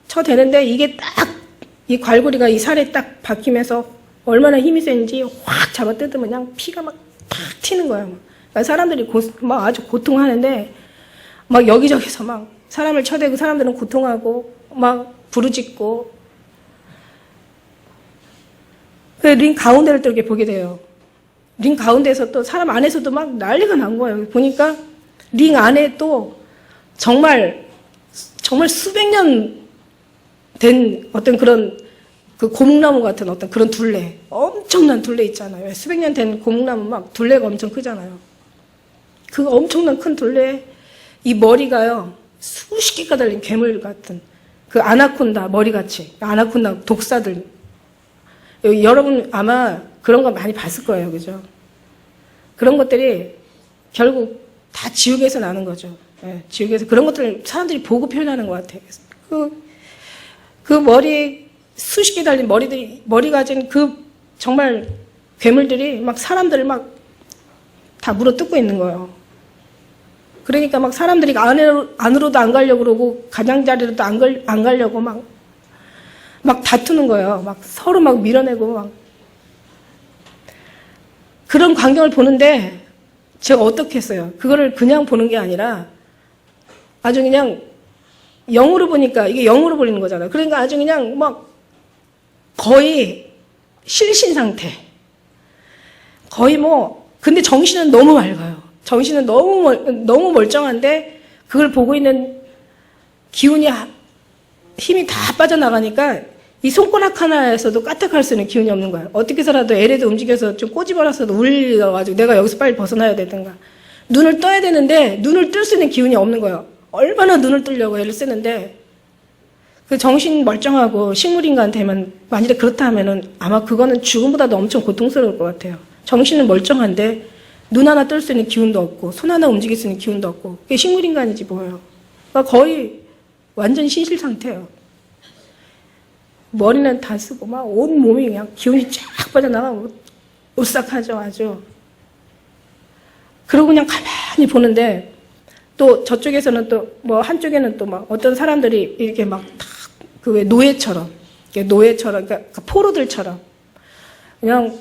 쳐대는데 이게 딱 이 괄고리가 이 살에 딱 박히면서 얼마나 힘이 센지 확 잡아 뜯으면 그냥 피가 막 탁 튀는 거예요. 그러니까 사람들이 막 아주 고통하는데 막 여기저기서 막 사람을 쳐대고 사람들은 고통하고 막 부르짖고 링 가운데를 또 이렇게 보게 돼요. 링 가운데에서 또 사람 안에서도 막 난리가 난 거예요. 보니까 링 안에 또 정말 수백 년 된 어떤 그런 그 고목나무 같은 어떤 그런 둘레, 엄청난 둘레 있잖아요. 수백 년 된 고목나무 막 둘레가 엄청 크잖아요. 그 엄청난 큰 둘레에 이 머리가요, 수십 개가 달린 괴물 같은 그 아나콘다 머리같이, 아나콘다 독사들. 여러분 아마 그런 거 많이 봤을 거예요. 그죠? 그런 것들이 결국 다 지옥에서 나는 거죠. 예, 지옥에서 그런 것들을 사람들이 보고 표현하는 것 같아요. 그 머리, 수십 개 달린 머리 가진 그 정말 괴물들이 막 사람들을 막 다 물어뜯고 있는 거예요. 그러니까 막 사람들이 안으로도 안 가려고 그러고 가장자리로도 안 가려고 막 다투는 거예요. 막 서로 막 밀어내고 막. 그런 광경을 보는데 제가 어떻게 했어요? 그거를 그냥 보는 게 아니라 아주 그냥 영으로 보니까 이게 영으로 보이는 거잖아요. 그러니까 아주 그냥 막 거의 실신 상태. 거의 근데 정신은 너무 맑아요. 정신은 너무 멀쩡한데 그걸 보고 있는 기운이 힘이 다 빠져나가니까 이 손가락 하나에서도 까딱할 수 있는 기운이 없는 거예요. 어떻게 해서라도 애래도 움직여서 좀 꼬집어라서도 울려가지고 내가 여기서 빨리 벗어나야 되든가. 눈을 떠야 되는데 눈을 뜰 수 있는 기운이 없는 거예요. 얼마나 눈을 뜨려고 애를 쓰는데 그 정신 멀쩡하고 식물인간 되면 만일에 그렇다 하면은 아마 그거는 죽음보다도 엄청 고통스러울 것 같아요. 정신은 멀쩡한데 눈 하나 뜰 수 있는 기운도 없고 손 하나 움직일 수 있는 기운도 없고 그게 식물인간이지 뭐예요. 그러니까 거의 완전 신실 상태예요. 머리는 다 쓰고 막 온 몸이 그냥 기운이 쫙 빠져나가고 오싹하죠 아주. 그러고 그냥 가만히 보는데 또 저쪽에서는 또 한쪽에는 또 막 어떤 사람들이 이렇게 막 다 그 왜 노예처럼 그러니까 포로들처럼 그냥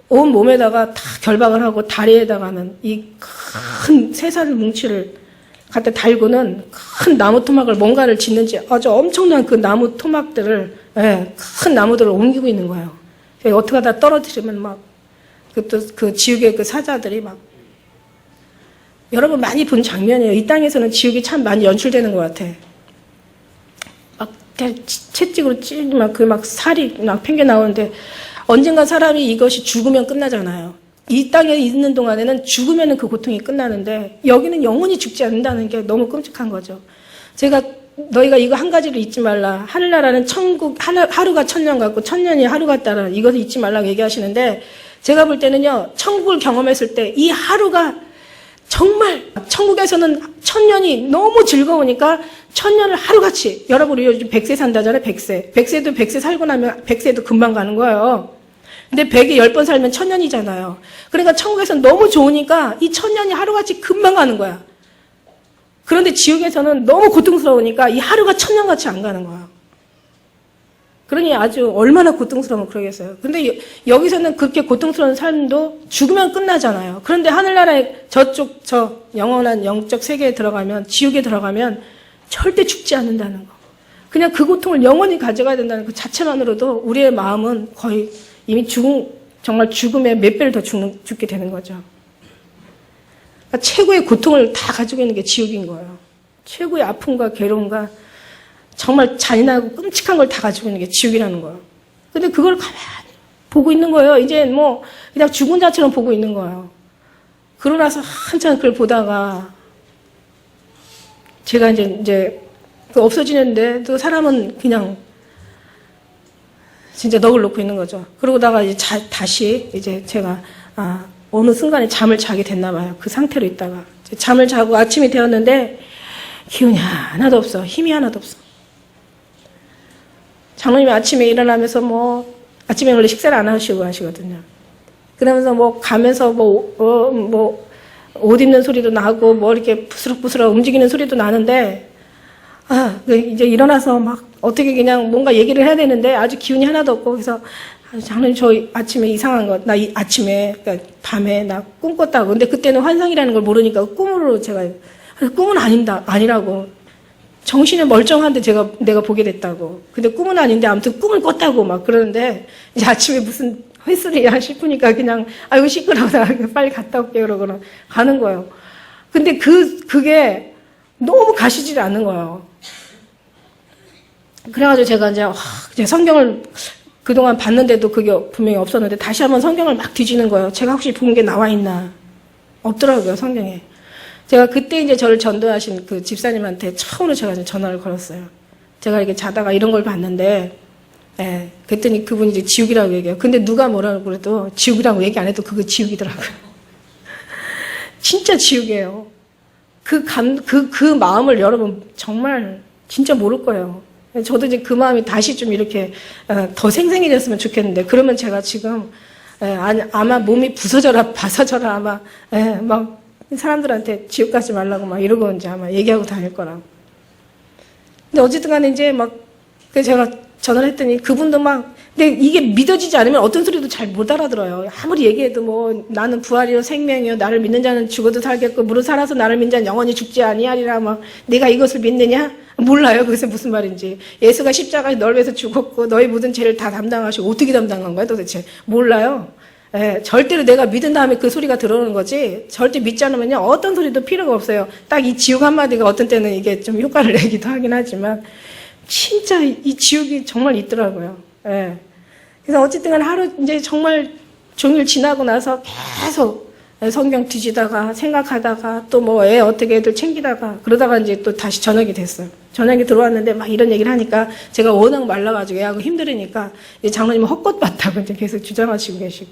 온 몸에다가 다 결박을 하고 다리에다가는 이 큰 쇠사슬 뭉치를 갖다 달고는 큰 나무 토막을 뭔가를 짓는지 아주 엄청난 그 나무 토막들을 큰 나무들을 옮기고 있는 거예요. 어떻게 하다 떨어뜨리면 막 그 지옥의 그 사자들이 막 여러분 많이 본 장면이에요. 이 땅에서는 지옥이 참 많이 연출되는 것 같아. 막 채찍으로 찌르면 그 막 살이 막 팽겨 나오는데 언젠가 사람이 이것이 죽으면 끝나잖아요. 이 땅에 있는 동안에는 죽으면 그 고통이 끝나는데 여기는 영원히 죽지 않는다는 게 너무 끔찍한 거죠. 제가 너희가 이거 한 가지를 잊지 말라. 하늘나라는 천국 하루가 천년 같고 천년이 하루 같다라. 이것을 잊지 말라고 얘기하시는데 제가 볼 때는요. 천국을 경험했을 때 이 하루가 정말 천국에서는 천년이 너무 즐거우니까 천년을 하루같이 여러분 요즘 100세 산다잖아요. 100세도 100세 살고 나면 100세도 금방 가는 거예요. 근데 100에 10번 살면 천년이잖아요. 그러니까 천국에서는 너무 좋으니까 이 천년이 하루같이 금방 가는 거야. 그런데 지옥에서는 너무 고통스러우니까 이 하루가 천년같이 안 가는 거야. 그러니 아주 얼마나 고통스러우면 그러겠어요. 근데 여기서는 그렇게 고통스러운 삶도 죽으면 끝나잖아요. 그런데 하늘나라의 저 영원한 영적 세계에 들어가면, 지옥에 들어가면 절대 죽지 않는다는 거. 그냥 그 고통을 영원히 가져가야 된다는 그 자체만으로도 우리의 마음은 거의 이미 정말 죽음의 몇 배를 더 죽게 되는 거죠. 그러니까 최고의 고통을 다 가지고 있는 게 지옥인 거예요. 최고의 아픔과 괴로움과 정말 잔인하고 끔찍한 걸 다 가지고 있는 게 지옥이라는 거예요. 근데 그걸 가만히 보고 있는 거예요. 이제 그냥 죽은 자처럼 보고 있는 거예요. 그러고 나서 한참 그걸 보다가 제가 이제 없어지는데 또 사람은 그냥 진짜 넋을 놓고 있는 거죠. 그러고다가 이제 다시 이제 제가 어느 순간에 잠을 자게 됐나 봐요. 그 상태로 있다가 잠을 자고 아침이 되었는데 기운이 하나도 없어. 힘이 하나도 없어. 장로님이 아침에 일어나면서 아침에 원래 식사를 안 하시고 하시거든요. 그러면서 가면서 옷 입는 소리도 나고 이렇게 부스럭부스럭 움직이는 소리도 나는데 이제 일어나서 막 어떻게 그냥 뭔가 얘기를 해야 되는데 아주 기운이 하나도 없고 그래서 장로님 저 아침에 이상한 거 나 아침에 그러니까 밤에 나 꿈 꿨다고. 근데 그때는 환상이라는 걸 모르니까 꿈으로 제가 꿈은 아니라고. 정신은 멀쩡한데 내가 보게 됐다고. 근데 꿈은 아닌데 아무튼 꿈을 꿨다고 막 그러는데 이제 아침에 무슨 헛소리야 싶으니까 그냥 아이고 시끄러워 빨리 갔다 올게 그러고는 가는 거예요. 근데 그게 너무 가시질 않는 거예요. 그래가지고 제가 이제 성경을 그동안 봤는데도 그게 분명히 없었는데 다시 한번 성경을 막 뒤지는 거예요. 제가 혹시 본 게 나와 있나. 없더라고요, 성경에. 제가 그때 이제 저를 전도하신 그 집사님한테 처음으로 제가 이제 전화를 걸었어요. 제가 이렇게 자다가 이런 걸 봤는데 예, 그랬더니 그분이 이제 지옥이라고 얘기해요. 근데 누가 뭐라고 그래도 지옥이라고 얘기 안 해도 그거 지옥이더라고요. 진짜 지옥이에요. 그 마음을 여러분 정말 진짜 모를 거예요. 저도 이제 그 마음이 다시 좀 이렇게 더 생생해졌으면 좋겠는데, 그러면 제가 지금 아마 몸이 부서져라 바서져라 아마 막 사람들한테 지옥 가지 말라고 막 이러고 이제 아마 얘기하고 다닐 거라고. 근데 어쨌든 간에 이제 막 제가 전화를 했더니 그분도 막, 근데 이게 믿어지지 않으면 어떤 소리도 잘 못 알아들어요. 아무리 얘기해도 뭐 나는 부활이요 생명이요 나를 믿는 자는 죽어도 살겠고 무릇 살아서 나를 믿는 자는 영원히 죽지 아니하리라. 막 내가 이것을 믿느냐? 몰라요. 그것이 무슨 말인지. 예수가 십자가에 널 위해서 죽었고 너희 모든 죄를 다 담당하시고 어떻게 담당한 거야 도대체? 몰라요. 예, 절대로 내가 믿은 다음에 그 소리가 들어오는 거지, 절대 믿지 않으면요 어떤 소리도 필요가 없어요. 딱 이 지옥 한마디가 어떤 때는 이게 좀 효과를 내기도 하긴 하지만 진짜 이 지옥이 정말 있더라고요. 예. 그래서 어쨌든 간 하루 이제 정말 종일 지나고 나서 계속 성경 뒤지다가 생각하다가 또 뭐 애 어떻게 애들 챙기다가 그러다가 이제 또 다시 저녁이 됐어요. 저녁이 들어왔는데 막 이런 얘기를 하니까 제가 워낙 말라가지고 애하고 힘들으니까 이제 장로님은 헛것 봤다고 이제 계속 주장하시고 계시고,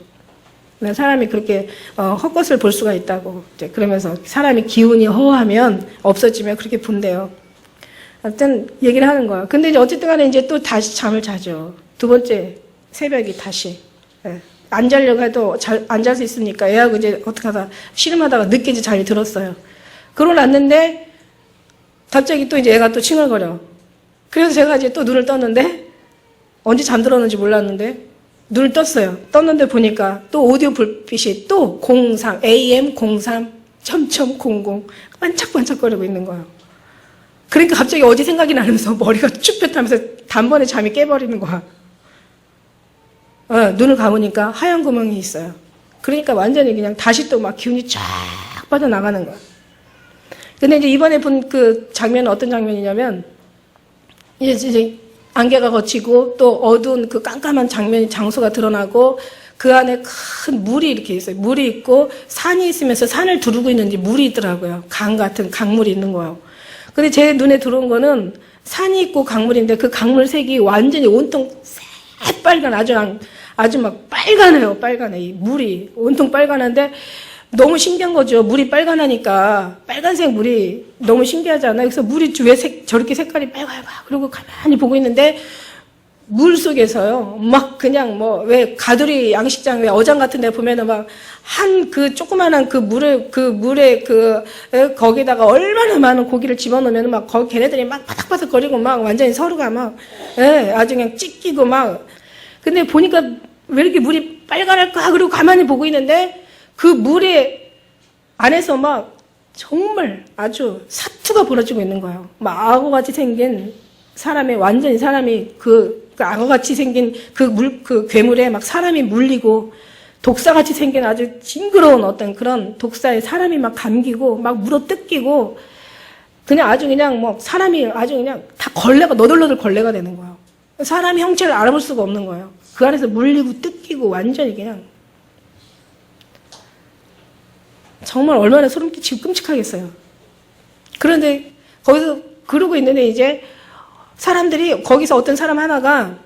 사람이 그렇게 헛것을 볼 수가 있다고 이제 그러면서 사람이 기운이 허하면 없어지면 그렇게 본대요. 하여튼 얘기를 하는 거야. 근데 이제 어쨌든 간에 이제 또 다시 잠을 자죠. 두 번째 새벽에 다시. 예. 안 자려고 해도 안 잘 수 있으니까 애하고 이제 어떻게 하다 씨름하다가 늦게 이제 잠이 들었어요. 그러고 났는데 갑자기 또 이제 애가 또 칭얼거려. 그래서 제가 이제 또 눈을 떴는데 언제 잠들었는지 몰랐는데 눈을 떴어요. 떴는데 보니까 또 오디오 불빛이 또 03, AM 03.00 반짝반짝거리고 있는 거예요. 그러니까 갑자기 어제 생각이 나면서 머리가 쭉 폈다면서 단번에 잠이 깨버리는 거야. 눈을 감으니까 하얀 구멍이 있어요. 그러니까 완전히 그냥 다시 또 막 기운이 쫙 빠져나가는 거야. 근데 이제 이번에 본 그 장면은 어떤 장면이냐면, 이제 안개가 걷히고 또 어두운 그 깜깜한 장소가 드러나고 그 안에 큰 물이 이렇게 있어요. 물이 있고 산이 있으면서 산을 두르고 있는지 물이 있더라고요. 강 같은 강물이 있는 거예요. 근데 제 눈에 들어온 거는 산이 있고 강물인데 그 강물 색이 완전히 온통 새빨간 아주 막 빨간해요. 빨간해. 이 물이 온통 빨간한데 너무 신기한 거죠. 물이 빨간하니까 빨간색 물이 너무 신기하잖아요. 그래서 물이 왜 저렇게 색깔이 빨가요? 그리고 가만히 보고 있는데 물 속에서요. 막 그냥 뭐 왜 가두리 양식장 왜 어장 같은 데 보면은 막 한 그 조그만한 그 물에 거기다가 얼마나 많은 고기를 집어넣으면 막 걔네들이 막 바닥바닥거리고 막 완전히 서로가 막 아주 그냥 찢기고 막. 근데 보니까 왜 이렇게 물이 빨간할까? 그리고 가만히 보고 있는데 그 물에 안에서 막 정말 아주 사투가 벌어지고 있는 거예요. 막 악어같이 생긴 완전히 사람이 그 악어같이 생긴 그 괴물에 막 사람이 물리고 독사같이 생긴 아주 징그러운 어떤 그런 독사에 사람이 막 감기고 막 물어 뜯기고 그냥 아주 그냥 뭐 사람이 아주 그냥 다 너덜너덜 걸레가 되는 거예요. 사람이 형체를 알아볼 수가 없는 거예요. 그 안에서 물리고 뜯기고 완전히 그냥 정말 얼마나 소름 끼치고 끔찍하겠어요. 그런데 거기서 그러고 있는데 이제 사람들이 거기서 어떤 사람 하나가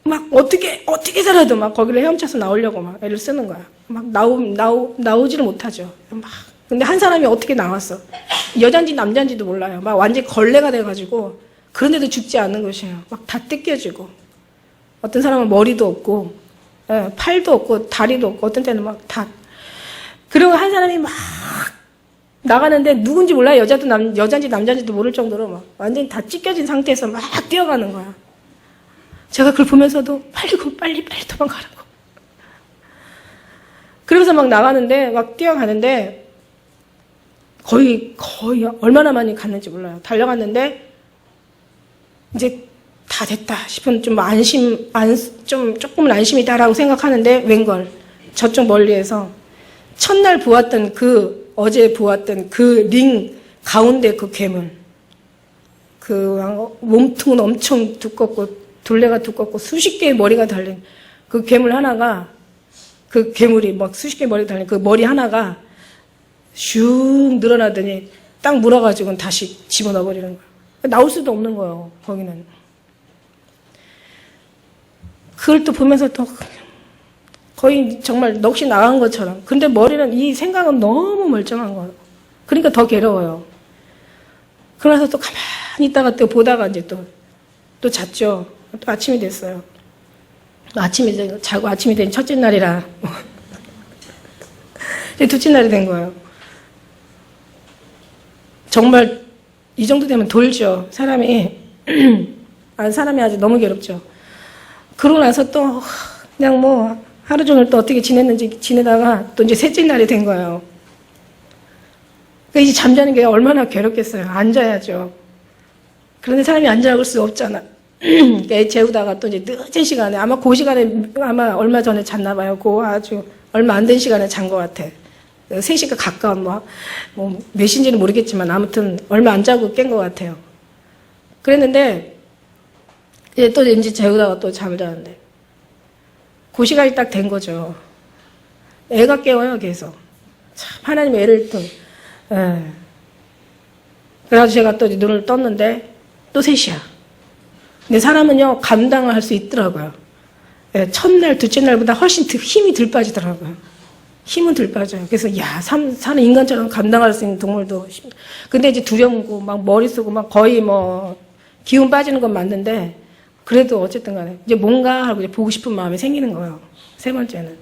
막 어떻게 살아도 막 거기를 헤엄쳐서 나오려고 막 애를 쓰는 거야. 막 나오지를 못하죠. 막 근데 한 사람이 어떻게 나왔어. 여잔지 남잔지도 몰라요. 막 완전히 걸레가 돼가지고 그런데도 죽지 않는 것이에요. 막 다 뜯겨지고 어떤 사람은 머리도 없고 팔도 없고 다리도 없고 어떤 때는 막 다. 그리고 한 사람이 막 나가는데 누군지 몰라요. 여잔지 남잔지도 모를 정도로 막 완전히 다 찢겨진 상태에서 막 뛰어가는 거야. 제가 그걸 보면서도 빨리 도망가라고. 그러면서 막 나가는데 막 뛰어가는데 거의 얼마나 많이 갔는지 몰라요. 달려갔는데 이제 다 됐다 싶은 조금은 안심이다라고 생각하는데 웬걸 저쪽 멀리에서 첫날 어제 보았던 그 링 가운데 그 괴물, 그 몸통은 엄청 두껍고 둘레가 두껍고 수십 개의 머리가 달린 그 괴물 하나가, 그 괴물이 막 수십 개의 머리가 달린 그 머리 하나가 슉 늘어나더니 딱 물어가지고는 다시 집어넣어버리는 거예요. 나올 수도 없는 거예요, 거기는. 그걸 또 보면서 또 거의 정말 넋이 나간 것처럼. 근데 머리는, 이 생각은 너무 멀쩡한 거예요. 그러니까 더 괴로워요. 그러면서 또 가만히 있다가 또 보다가 이제 또 잤죠. 또 아침이 됐어요. 아침에 자고 아침이 된 첫째 날이라. 이제 둘째 날이 된 거예요. 정말 이 정도 되면 돌죠. 사람이 아주 너무 괴롭죠. 그러고 나서 또 그냥 뭐 하루 종일 또 어떻게 지냈는지 지내다가 또 이제 셋째 날이 된 거예요. 그러니까 이제 잠자는 게 얼마나 괴롭겠어요. 앉아야죠. 그런데 사람이 앉아볼 수 없잖아. 애 재우다가 또 이제 늦은 시간에, 아마 그 시간에, 아마 얼마 전에 잤나 봐요. 그 아주 얼마 안 된 시간에 잔 것 같아. 3시가 가까운 뭐 몇인지는 모르겠지만 아무튼 얼마 안 자고 깬 것 같아요. 그랬는데 또 이제 재우다가 또 잠을 자는데 그 시간이 딱 된 거죠. 애가 깨워요, 계속. 참 하나님 애를 또. 그래가지고 제가 또 눈을 떴는데 또 3시야. 근데 사람은요, 감당을 할 수 있더라고요. 첫날, 둘째 날보다 훨씬 힘이 덜 빠지더라고요. 힘은 덜 빠져요. 그래서, 사는 인간처럼 감당할 수 있는 동물도. 근데 이제 두려움고, 막 머리 쓰고, 막 거의 뭐, 기운 빠지는 건 맞는데, 그래도 어쨌든 간에, 이제 뭔가 하고 이제 보고 싶은 마음이 생기는 거예요. 세 번째는.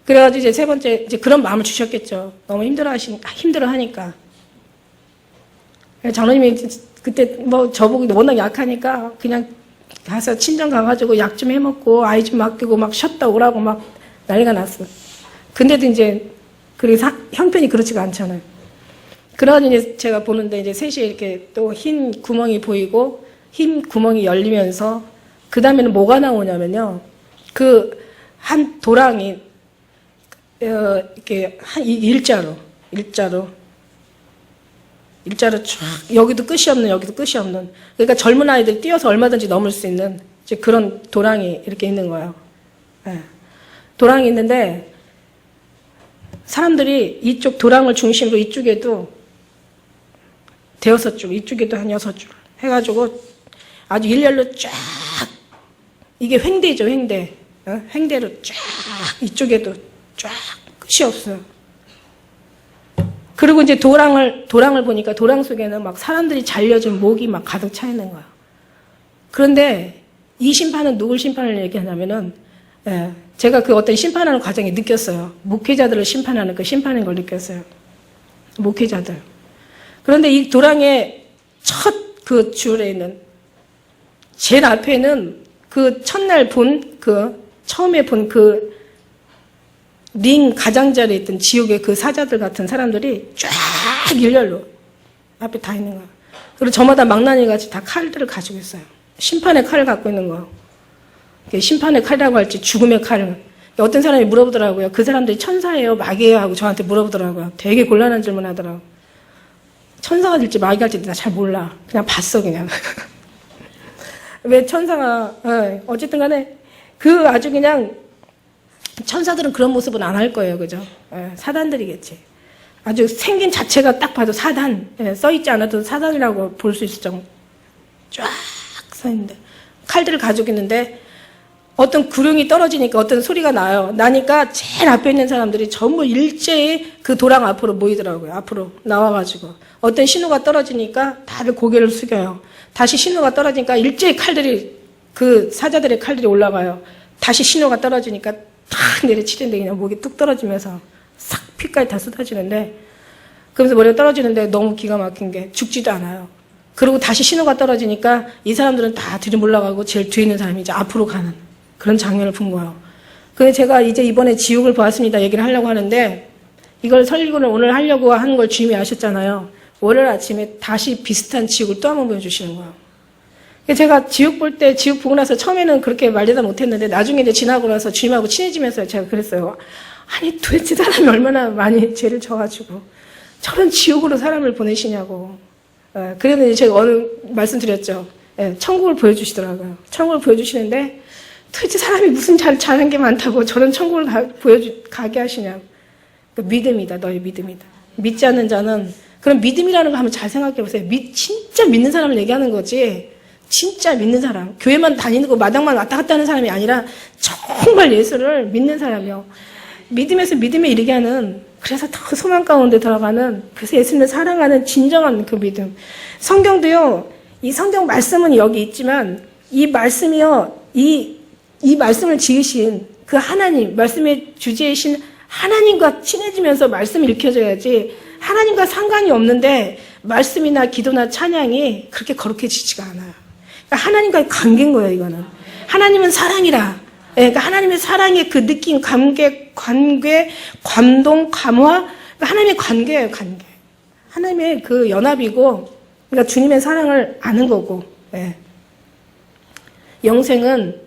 그래가지고 이제 세 번째, 이제 그런 마음을 주셨겠죠. 너무 힘들어 하니까. 장로님이 그때 뭐 저보고 워낙 약하니까 그냥 가서 친정 가가지고 약 좀 해먹고 아이 좀 맡기고 막 쉬었다 오라고 막 난리가 났어. 근데도 이제 형편이 그렇지가 않잖아요. 그러니 이제 제가 보는데 이제 셋이 이렇게 또 흰 구멍이 보이고 흰 구멍이 열리면서 그 다음에는 뭐가 나오냐면요. 그 한 도랑이 이렇게 한 일자로 쫙, 여기도 끝이 없는, 여기도 끝이 없는. 그러니까 젊은 아이들이 뛰어서 얼마든지 넘을 수 있는 이제 그런 도랑이 이렇게 있는 거예요. 네. 도랑이 있는데, 사람들이 이쪽 도랑을 중심으로 이쪽에도 6줄, 이쪽에도 한 6줄 해가지고 아주 일렬로 쫙, 이게 횡대죠, 횡대. 횡대로 쫙, 이쪽에도 쫙, 끝이 없어요. 그리고 이제 도랑을 보니까 도랑 속에는 막 사람들이 잘려진 목이 막 가득 차 있는 거야. 그런데 이 심판은 누굴 심판을 얘기하냐면은, 제가 그 어떤 심판하는 과정에 느꼈어요. 목회자들을 심판하는 그 심판인 걸 느꼈어요. 목회자들. 그런데 이 도랑의 첫 그 줄에 있는, 제일 앞에는 그 첫날 처음에 본 링 가장자리에 있던 지옥의 그 사자들 같은 사람들이 쫙 일렬로 앞에 다 있는 거예요. 그리고 저마다 망나니 같이 다 칼들을 가지고 있어요. 심판의 칼을 갖고 있는 거예요. 심판의 칼이라고 할지 죽음의 칼을. 어떤 사람이 물어보더라고요. 그 사람들이 천사예요, 마귀예요? 하고 저한테 물어보더라고요. 되게 곤란한 질문 하더라고요. 천사가 될지 마귀가 될지 나 잘 몰라. 그냥 봤어, 그냥. 왜 천사가, 어쨌든 간에 그 아주 그냥 천사들은 그런 모습은 안 할 거예요. 그죠? 사단들이겠지. 아주 생긴 자체가 딱 봐도 사단, 써있지 않아도 사단이라고 볼 수 있을 정도. 쫙 써있는데. 칼들을 가지고 있는데, 어떤 구름이 떨어지니까 어떤 소리가 나요. 나니까 제일 앞에 있는 사람들이 전부 일제히 그 도랑 앞으로 모이더라고요. 앞으로 나와가지고. 어떤 신호가 떨어지니까 다들 고개를 숙여요. 다시 신호가 떨어지니까 일제히 그 사자들의 칼들이 올라가요. 다시 신호가 떨어지니까 탁 내려치는데 그냥 목이 뚝 떨어지면서 싹 피까지 다 쏟아지는데, 그러면서 머리가 떨어지는데 너무 기가 막힌 게 죽지도 않아요. 그리고 다시 신호가 떨어지니까 이 사람들은 다 뒤로 물러가고 제일 뒤에 있는 사람이 이제 앞으로 가는 그런 장면을 본 거예요. 근데 제가 이제 이번에 지옥을 보았습니다 얘기를 하려고 하는데, 이걸 설교를 오늘 하려고 하는 걸 주님이 아셨잖아요. 월요일 아침에 다시 비슷한 지옥을 또 한 번 보여주시는 거예요. 제가 지옥 볼 때, 지옥 보고 나서 처음에는 그렇게 말대답 못했는데, 나중에 이제 지나고 나서 주님하고 친해지면서 제가 그랬어요. 아니, 도대체 사람이 얼마나 많이 죄를 져가지고 저런 지옥으로 사람을 보내시냐고. 그랬는데 제가 오늘 말씀드렸죠. 천국을 보여주시더라고요. 천국을 보여주시는데, 도대체 사람이 무슨 잘하는 게 많다고 저런 천국을 가게 하시냐고. 그러니까 믿음이다, 너의 믿음이다. 믿지 않는 자는, 그럼 믿음이라는 거 한번 잘 생각해 보세요. 진짜 믿는 사람을 얘기하는 거지, 진짜 믿는 사람. 교회만 다니는 거 마당만 왔다 갔다 하는 사람이 아니라 정말 예수를 믿는 사람이요. 믿음에서 믿음에 이르게 하는, 그래서 더 소망 가운데 들어가는, 그래서 예수님을 사랑하는 진정한 그 믿음. 성경도요, 이 성경 말씀은 여기 있지만 이 말씀이요, 이 말씀을 지으신 그 하나님, 말씀의 주제이신 하나님과 친해지면서 말씀이 읽혀져야지, 하나님과 상관이 없는데 말씀이나 기도나 찬양이 그렇게 거룩해지지가 않아요. 그러니까 하나님과의 관계인 거예요, 이거는. 하나님은 사랑이라. 그러니까 하나님의 사랑의 그 느낌, 관계, 감동, 감화, 그러니까 하나님의 관계예요, 관계. 하나님의 그 연합이고, 그러니까 주님의 사랑을 아는 거고, 예. 영생은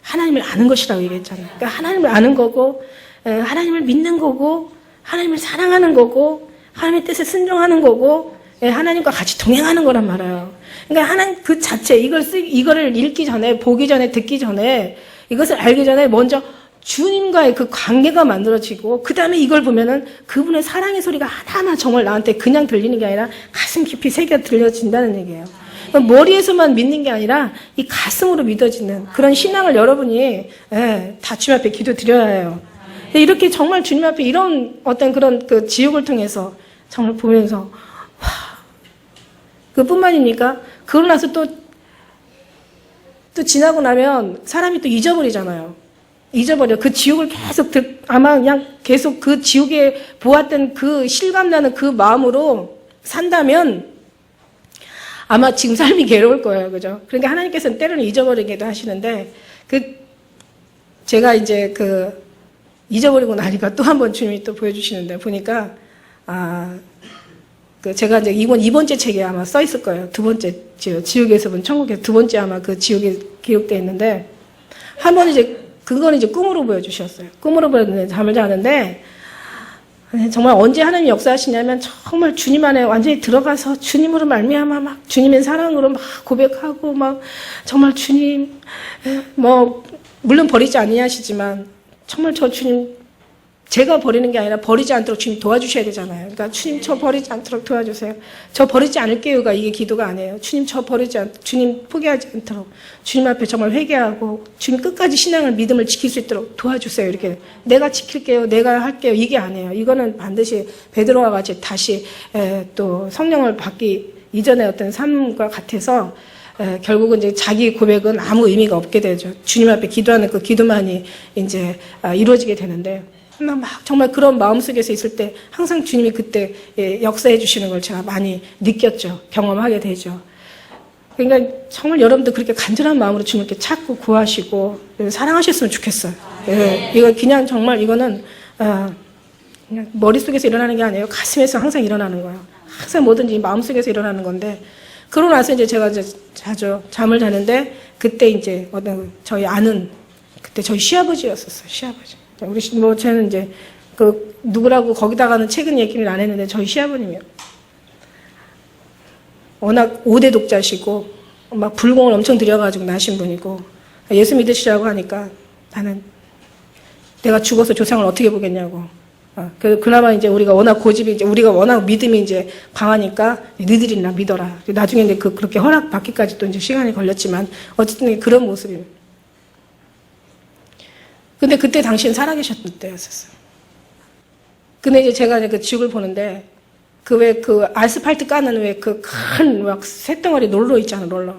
하나님을 아는 것이라고 얘기했잖아요. 그러니까 하나님을 아는 거고, 예, 하나님을 믿는 거고, 하나님을 사랑하는 거고, 하나님의 뜻에 순종하는 거고, 예, 하나님과 같이 동행하는 거란 말이에요. 그러니까 하나님 그 자체, 이거를 읽기 전에, 보기 전에, 듣기 전에, 이것을 알기 전에 먼저 주님과의 그 관계가 만들어지고, 그 다음에 이걸 보면은 그분의 사랑의 소리가 하나하나 정말 나한테 그냥 들리는 게 아니라 가슴 깊이 새겨 들려진다는 얘기예요. 머리에서만 믿는 게 아니라 이 가슴으로 믿어지는 그런 신앙을 여러분이, 예, 다 주님 앞에 기도 드려야 해요. 이렇게 정말 주님 앞에 이런 어떤 그런 그 지옥을 통해서 정말 보면서, 와, 그뿐만입니까? 그러고 나서 또 지나고 나면 사람이 또 잊어버리잖아요. 잊어버려. 그 지옥을 계속 아마 그냥 계속 그 지옥에 보았던 그 실감나는 그 마음으로 산다면 아마 지금 삶이 괴로울 거예요. 그죠? 그러니까 하나님께서는 때로는 잊어버리기도 하시는데, 제가 이제 잊어버리고 나니까 또 한 번 주님이 또 보여주시는데, 보니까, 제가 이제 이번째 책에 아마 써 있을 거예요. 두 번째, 지옥에서 본 천국에서 두 번째 아마 그 지옥에 기록되어 있는데, 한 번 그건 이제 꿈으로 보여주셨어요. 꿈으로 보여주는데 잠을 자는데, 정말 언제 하나님 역사하시냐면 정말 주님 안에 완전히 들어가서 주님으로 말미암아 막 주님의 사랑으로 막 고백하고 막 정말 주님, 물론 버리지 아니하시지만 정말 저 주님, 제가 버리는 게 아니라 버리지 않도록 주님 도와주셔야 되잖아요. 그러니까 주님 저 버리지 않도록 도와주세요. 저 버리지 않을게요가 이게 기도가 아니에요. 주님 주님 포기하지 않도록 주님 앞에 정말 회개하고 주님 끝까지 신앙을 믿음을 지킬 수 있도록 도와주세요. 이렇게 내가 지킬게요. 내가 할게요. 이게 아니에요. 이거는 반드시 베드로와 같이 다시 또 성령을 받기 이전의 어떤 삶과 같아서 결국은 이제 자기 고백은 아무 의미가 없게 되죠. 주님 앞에 기도하는 그 기도만이 이제 이루어지게 되는데, 막 정말 그런 마음속에서 있을 때 항상 주님이 그때 역사해 주시는 걸 제가 많이 느꼈죠. 경험하게 되죠. 그러니까 정말 여러분도 그렇게 간절한 마음으로 주님께 찾고 구하시고 사랑하셨으면 좋겠어요. 이거 그냥 정말 이거는 그냥 머릿속에서 일어나는 게 아니에요. 가슴에서 항상 일어나는 거예요. 항상 뭐든지 마음속에서 일어나는 건데, 그러고 나서 이제 제가 자주 잠을 자는데, 그때 이제 저희 아는, 그때 저희 시아버지였었어요. 시아버지. 저는 이제 누구라고 거기다가는 최근 얘기를 안 했는데 저희 시아버님이요. 워낙 5대 독자시고 막 불공을 엄청 들여가지고 나신 분이고, 예수 믿으시라고 하니까 나는 내가 죽어서 조상을 어떻게 보겠냐고. 그나마 이제 우리가 워낙 고집이, 이제 우리가 워낙 믿음이 이제 강하니까 너희들이나 믿어라. 나중에 이제 그렇게 허락받기까지 또 이제 시간이 걸렸지만 어쨌든 그런 모습이에요. 근데 그때 당신 살아계셨던 때였었어요. 근데 이제 제가 이제 그 지옥을 보는데, 아스팔트 까는 큰 쇳덩어리 롤러 있잖아, 롤러.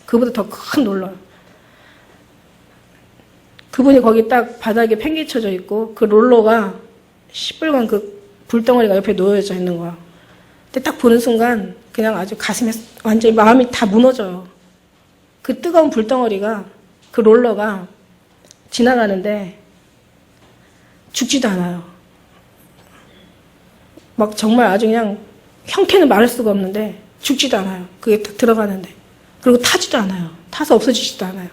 그보다 더 큰 롤러. 그분이 거기 딱 바닥에 팽개쳐져 있고, 그 롤러가 시뻘건 그 불덩어리가 옆에 놓여져 있는 거야. 근데 딱 보는 순간, 그냥 아주 가슴에 완전히 마음이 다 무너져요. 그 뜨거운 불덩어리가, 그 롤러가 지나가는데 죽지도 않아요. 막 정말 아주 그냥 형태는 말할 수가 없는데 죽지도 않아요. 그게 딱 들어가는데. 그리고 타지도 않아요. 타서 없어지지도 않아요.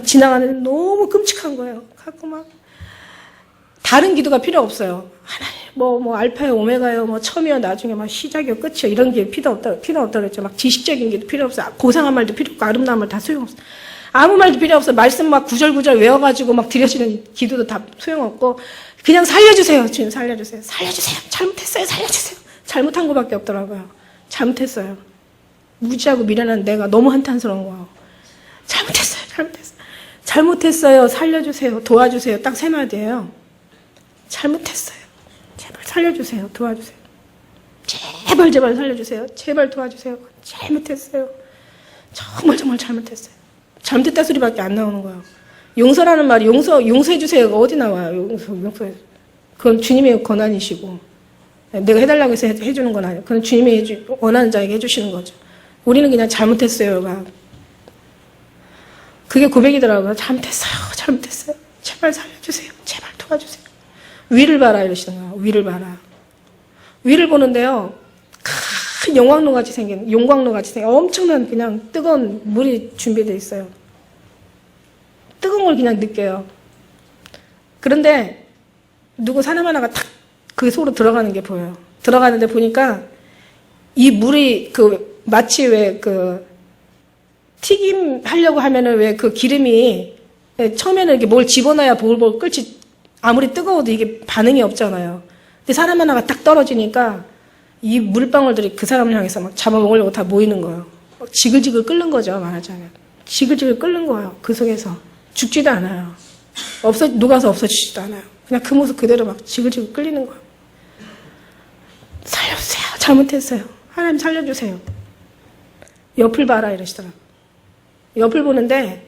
지나가는데 너무 끔찍한 거예요. 갖고 막 다른 기도가 필요 없어요. 하나님 알파요 오메가요 처음이요 나중에 시작이요 끝이요 이런 게 필요 없다 그랬죠. 막 지식적인 기도 필요 없어요. 고상한 말도 필요 없고 아름다운 말 다 소용없어요. 아무 말도 필요 없어요. 말씀 막 구절구절 외워가지고 막 드려지는 기도도 다 소용없고, 그냥 살려주세요. 주님 살려주세요. 살려주세요. 잘못했어요. 살려주세요. 잘못한 것밖에 없더라고요. 잘못했어요. 무지하고 미련한 내가 너무 한탄스러운 거예요. 잘못했어요. 살려주세요. 도와주세요. 딱 3마디예요. 잘못했어요. 제발 살려주세요. 도와주세요. 제발 살려주세요. 제발 도와주세요. 잘못했어요. 정말 잘못했어요. 잘못했다 소리밖에 안 나오는 거예요. 용서라는 말이 용서해주세요가 어디 나와요? 용서해. 그건 주님의 권한이시고 내가 해달라고 해서 해주는 건 아니에요. 그건 주님이 원하는 자에게 해주시는 거죠. 우리는 그냥 잘못했어요가 그게 고백이더라고요. 잘못했어요. 제발 살려주세요. 제발 도와주세요. 위를 봐라 이러시는 거예요. 위를 봐라. 위를 보는데요. 큰 용광로 같이 생긴 엄청난 그냥 뜨거운 물이 준비되어 있어요. 뜨거운 걸 그냥 느껴요. 그런데 누구 사람 하나가 탁 그 속으로 들어가는 게 보여요. 들어가는데 보니까 이 물이 마치 왜 튀김 하려고 하면은 왜 그 기름이 처음에는 이렇게 뭘 집어넣어야 보글보글 끓지 아무리 뜨거워도 이게 반응이 없잖아요. 근데 사람 하나가 딱 떨어지니까 이 물방울들이 그 사람을 향해서 막 잡아먹으려고 다 모이는 거예요. 막 지글지글 끓는 거죠, 말하자면. 지글지글 끓는 거예요, 그 속에서. 죽지도 않아요. 녹아서 없어지지도 않아요. 그냥 그 모습 그대로 막 지글지글 끓이는 거예요. 살려주세요. 잘못했어요. 하나님 살려주세요. 옆을 봐라 이러시더라고요. 옆을 보는데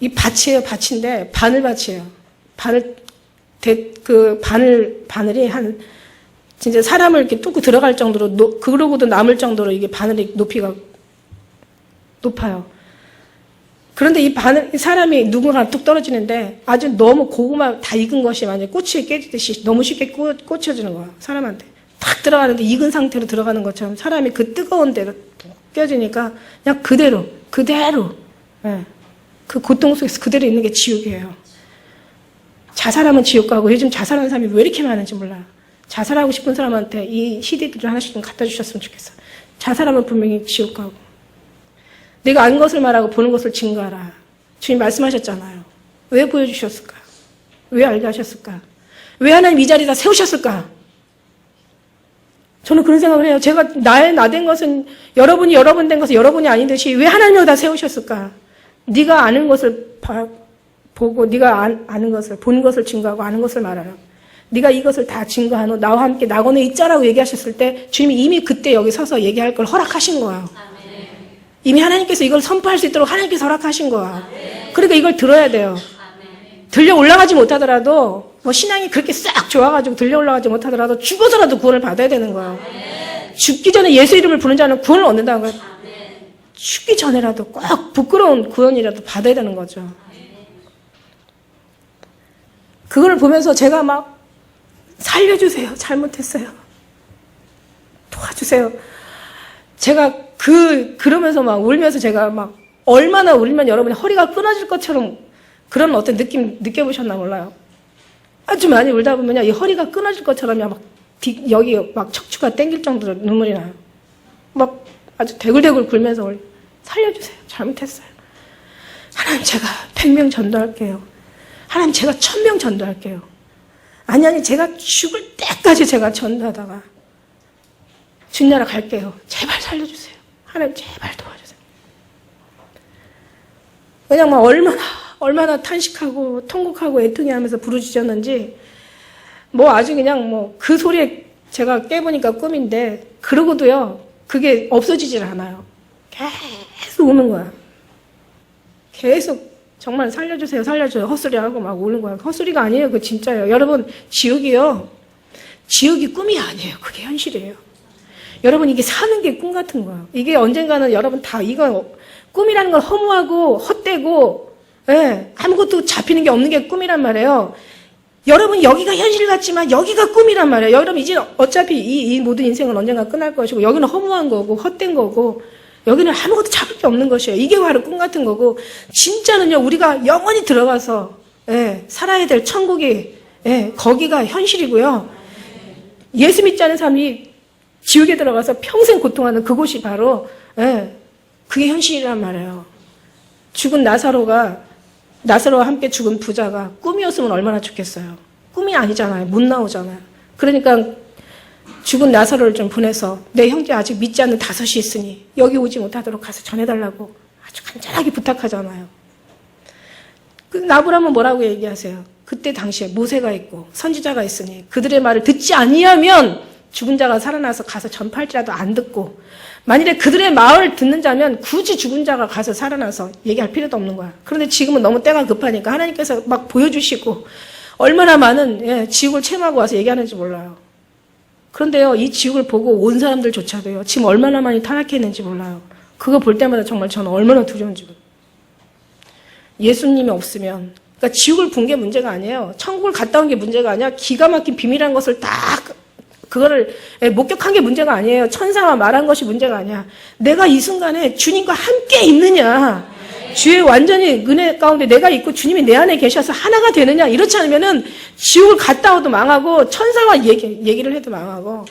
이 밭이에요. 밭인데 바늘밭이에요. 바늘이 한 진짜 사람을 이렇게 뚫고 들어갈 정도로 그러고도 남을 정도로 이게 바늘이 높이가 높아요. 그런데 이 사람이 누군가 뚝 떨어지는데 아주 너무 고구마 다 익은 것이 만약에 꼬치에 깨지듯이 너무 쉽게 꽂혀지는 거야. 사람한테. 탁 들어가는데 익은 상태로 들어가는 것처럼 사람이 그 뜨거운 데로 껴지니까 그냥 그대로 예. 그 고통 속에서 그대로 있는 게 지옥이에요. 자살하면 지옥 가고 요즘 자살하는 사람이 왜 이렇게 많은지 몰라요. 자살하고 싶은 사람한테 이 CD들을 하나씩 좀 갖다 주셨으면 좋겠어요. 자살하면 분명히 지옥 가고. 내가 안 것을 말하고 보는 것을 증거하라. 주님 말씀하셨잖아요. 왜 보여주셨을까? 왜 알게 하셨을까? 왜 하나님 이 자리에다 세우셨을까? 저는 그런 생각을 해요. 제가 나 된 것은 여러분 된 것은 여러분이 아닌 듯이 왜 하나님 여기다 세우셨을까? 네가 아는 것을 보고 네가 아는 것을 본 것을 증거하고 아는 것을 말하라. 네가 이것을 다 증거하노 나와 함께 낙원에 있자라고 얘기하셨을 때 주님이 이미 그때 여기 서서 얘기할 걸 허락하신 거예요. 이미 하나님께서 이걸 선포할 수 있도록 하나님께서 허락하신 거야. 그러니까 이걸 들어야 돼요. 들려 올라가지 못하더라도 뭐 신앙이 그렇게 싹 좋아가지고 들려 올라가지 못하더라도 죽어서라도 구원을 받아야 되는 거야. 죽기 전에 예수 이름을 부른 자는 구원을 얻는다는 거야. 죽기 전에라도 꼭 부끄러운 구원이라도 받아야 되는 거죠. 그걸 보면서 제가 막 살려주세요. 잘못했어요. 도와주세요. 제가 그러면서 막 울면서 제가 막 얼마나 울면 여러분이 허리가 끊어질 것처럼 그런 어떤 느낌 느껴보셨나 몰라요. 아주 많이 울다 보면요, 이 허리가 끊어질 것처럼요, 막 여기 막 척추가 땡길 정도로 눈물이 나요. 막 아주 대굴대굴 굴면서 살려주세요. 잘못했어요. 하나님 제가 100명 전도할게요. 하나님 제가 1000명 전도할게요. 아니 제가 죽을 때까지 제가 전도하다가 주님 나라 갈게요. 제발 살려주세요. 하나님 제발 도와주세요. 그냥 막 얼마나 탄식하고 통곡하고 애통해하면서 부르짖었는지 뭐 아주 그냥 뭐 그 소리에 제가 깨보니까 꿈인데 그러고도요 그게 없어지질 않아요. 계속 우는 거야. 계속 정말 살려주세요 헛소리하고 막 우는 거야. 헛소리가 아니에요. 그거 진짜예요. 여러분 지옥이 꿈이 아니에요. 그게 현실이에요. 여러분 이게 사는 게 꿈 같은 거예요. 이게 언젠가는 여러분 다 이거 꿈이라는 걸 허무하고 헛되고 아무것도 잡히는 게 없는 게 꿈이란 말이에요. 여러분 여기가 현실 같지만 여기가 꿈이란 말이에요. 여러분 이제 어차피 이 모든 인생은 언젠가 끝날 것이고 여기는 허무한 거고 헛된 거고 여기는 아무것도 잡을 게 없는 것이에요. 이게 바로 꿈 같은 거고 진짜는요 우리가 영원히 들어가서 살아야 될 천국이 거기가 현실이고요. 예수 믿지 않은 사람이 지옥에 들어가서 평생 고통하는 그곳이 바로 그게 현실이란 말이에요. 죽은 나사로와 함께 죽은 부자가 꿈이었으면 얼마나 좋겠어요. 꿈이 아니잖아요. 못 나오잖아요. 그러니까 죽은 나사로를 좀 보내서 내 형제 아직 믿지 않는 5이 있으니 여기 오지 못하도록 가서 전해달라고 아주 간절하게 부탁하잖아요. 그 아브라함은 뭐라고 얘기하세요? 그때 당시에 모세가 있고 선지자가 있으니 그들의 말을 듣지 아니하면 죽은 자가 살아나서 가서 전파할지라도 안 듣고, 만일에 그들의 말을 듣는 자면 굳이 죽은 자가 가서 살아나서 얘기할 필요도 없는 거야. 그런데 지금은 너무 때가 급하니까 하나님께서 막 보여주시고 얼마나 많은 지옥을 체험하고 와서 얘기하는지 몰라요. 그런데요, 이 지옥을 보고 온 사람들조차도요, 지금 얼마나 많이 타락했는지 몰라요. 그거 볼 때마다 정말 저는 얼마나 두려운지 몰라요. 예수님이 없으면, 그러니까 지옥을 본 게 문제가 아니에요. 천국을 갔다 온 게 문제가 아니야. 기가 막힌 비밀한 것을 그거를 목격한 게 문제가 아니에요. 천사가 말한 것이 문제가 아니야. 내가 이 순간에 주님과 함께 있느냐, 주의 완전히 은혜 가운데 내가 있고 주님이 내 안에 계셔서 하나가 되느냐. 이렇지 않으면은 지옥을 갔다 와도 망하고 천사가 얘기를 해도 망하고,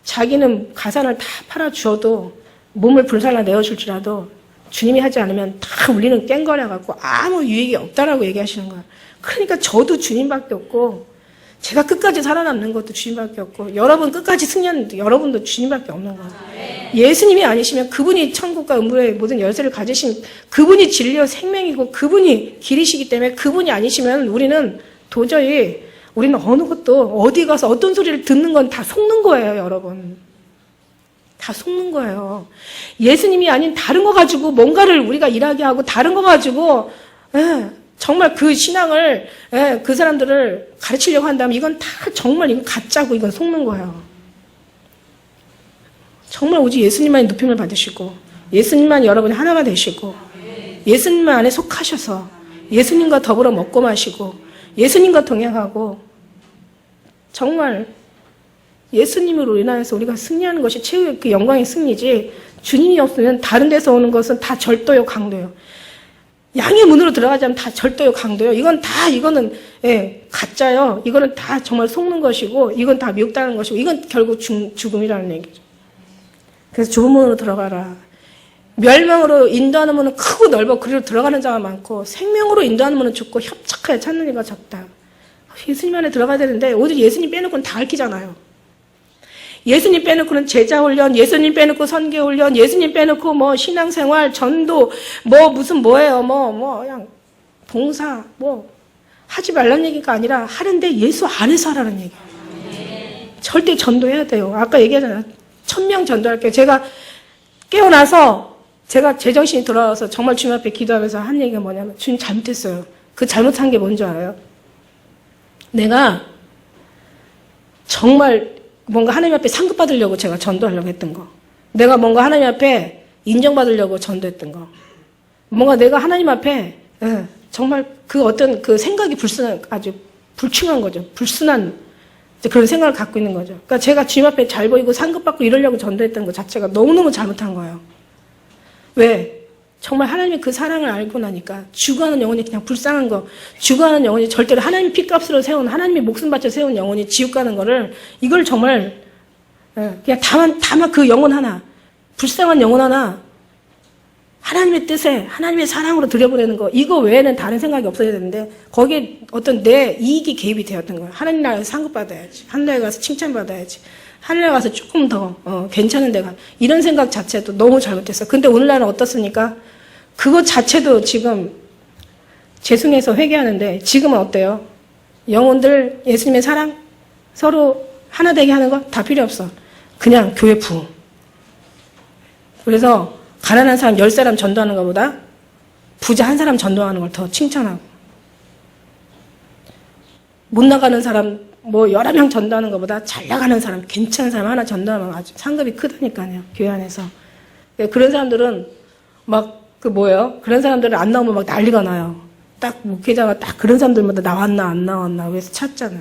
자기는 가산을 다 팔아주어도 몸을 불살라 내어줄지라도 주님이 하지 않으면 다 우리는 깽거려갖고 아무 유익이 없다라고 얘기하시는 거야. 그러니까 저도 주님밖에 없고, 제가 끝까지 살아남는 것도 주님밖에 없고, 여러분 끝까지 승리하는 여러분도 주님밖에 없는 거예요. 예수님이 아니시면, 그분이 천국과 음부의 모든 열쇠를 가지신 그분이 진리와 생명이고 그분이 길이시기 때문에, 그분이 아니시면 우리는 도저히, 우리는 어느 것도 어디 가서 어떤 소리를 듣는 건 다 속는 거예요, 여러분. 다 속는 거예요. 예수님이 아닌 다른 거 가지고 뭔가를 우리가 일하게 하고, 다른 거 가지고 정말 그 신앙을, 그 사람들을 가르치려고 한다면 이건 다 정말 이건 가짜고 이건 속는 거예요. 정말 오직 예수님만이 높임을 받으시고, 예수님만 여러분이 하나가 되시고, 예수님만 안에 속하셔서 예수님과 더불어 먹고 마시고 예수님과 동행하고, 정말 예수님으로 인하여서 우리가 승리하는 것이 최후의 그 영광의 승리지, 주님이 없으면 다른 데서 오는 것은 다 절도요, 강도요. 양의 문으로 들어가자면 다 절도요, 강도요. 이거는 가짜요. 이거는 다 정말 속는 것이고, 이건 다 미혹당하는 것이고, 이건 결국 죽음이라는 얘기죠. 그래서 좁은 문으로 들어가라. 멸망으로 인도하는 문은 크고 넓어 그리로 들어가는 자가 많고, 생명으로 인도하는 문은 좁고 협착하여 찾는 이가 적다. 예수님 안에 들어가야 되는데 오직 예수님 빼놓고는 다 얽히잖아요. 예수님 빼놓고는 제자 훈련, 예수님 빼놓고 선교 훈련, 예수님 빼놓고 뭐 신앙생활, 전도, 뭐 무슨 뭐예요, 그냥 봉사, 하지 말라는 얘기가 아니라 하는데 예수 안에서 하라는 얘기예요. 절대 전도해야 돼요. 아까 얘기하잖아요. 1000명 전도할게요. 제가 깨어나서 제가 제정신이 돌아와서 정말 주님 앞에 기도하면서 한 얘기가 뭐냐면, 주님 잘못했어요. 그 잘못한 게 뭔지 알아요? 내가 정말 뭔가 하나님 앞에 상급받으려고 제가 전도하려고 했던 거, 내가 뭔가 하나님 앞에 인정받으려고 전도했던 거, 뭔가 내가 하나님 앞에 정말 그 어떤 그 생각이 아주 불충한 거죠. 불순한 그런 생각을 갖고 있는 거죠. 그러니까 제가 주님 앞에 잘 보이고 상급받고 이러려고 전도했던 것 자체가 너무너무 잘못한 거예요. 왜? 정말 하나님의 그 사랑을 알고 나니까 죽어가는 영혼이 그냥 불쌍한 거, 죽어가는 영혼이 절대로 하나님의 피값으로 세운, 하나님의 목숨 바쳐 세운 영혼이 지옥 가는 거를, 이걸 정말 그냥 다만 그 영혼 하나, 불쌍한 영혼 하나 하나님의 뜻에 하나님의 사랑으로 들여보내는 거, 이거 외에는 다른 생각이 없어야 되는데 거기에 어떤 내 이익이 개입이 되었던 거예요. 하나님 나라에서 상급받아야지, 하늘에 가서 칭찬받아야지, 하늘에 가서 조금 더 괜찮은 데가, 이런 생각 자체도 너무 잘못했어요. 근데 오늘날은 어떻습니까? 그것 자체도 지금 죄송해서 회개하는데, 지금은 어때요? 영혼들 예수님의 사랑, 서로 하나 되게 하는 거 다 필요 없어. 그냥 교회 부흥. 그래서 가난한 사람 10사람 전도하는 것보다 부자 1사람 전도하는 걸 더 칭찬하고, 못 나가는 사람 여러 명 전도하는 것보다 잘 나가는 사람, 괜찮은 사람 하나 전도하면 아주 상급이 크다니까요, 교회 안에서. 그런 사람들은 그런 사람들은 안 나오면 막 난리가 나요. 딱 목회자가 딱 그런 사람들마다 나왔나 안 나왔나 그래서 찾잖아요.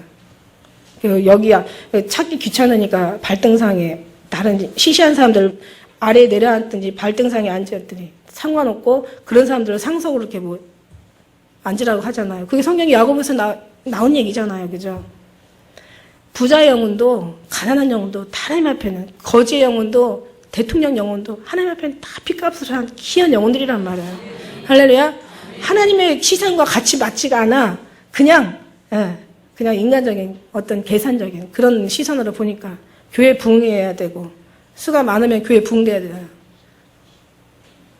여기야 찾기 귀찮으니까 발등상에 다른 시시한 사람들 아래에 내려앉든지 발등상에 앉았더니 상관없고, 그런 사람들은 상석으로 이렇게 앉으라고 하잖아요. 그게 성경이 야고보에서 나온 얘기잖아요. 그죠? 부자의 영혼도 가난한 영혼도 하나님 앞에는, 거지의 영혼도 대통령 영혼도 하나님 앞에는 다 피값을 한 귀한 영혼들이란 말이에요. 할렐루야. 하나님의 시선과 같이 맞지가 않아. 그냥 인간적인 어떤 계산적인 그런 시선으로 보니까 교회 부흥해야 되고, 수가 많으면 교회 부흥돼야 되잖아요.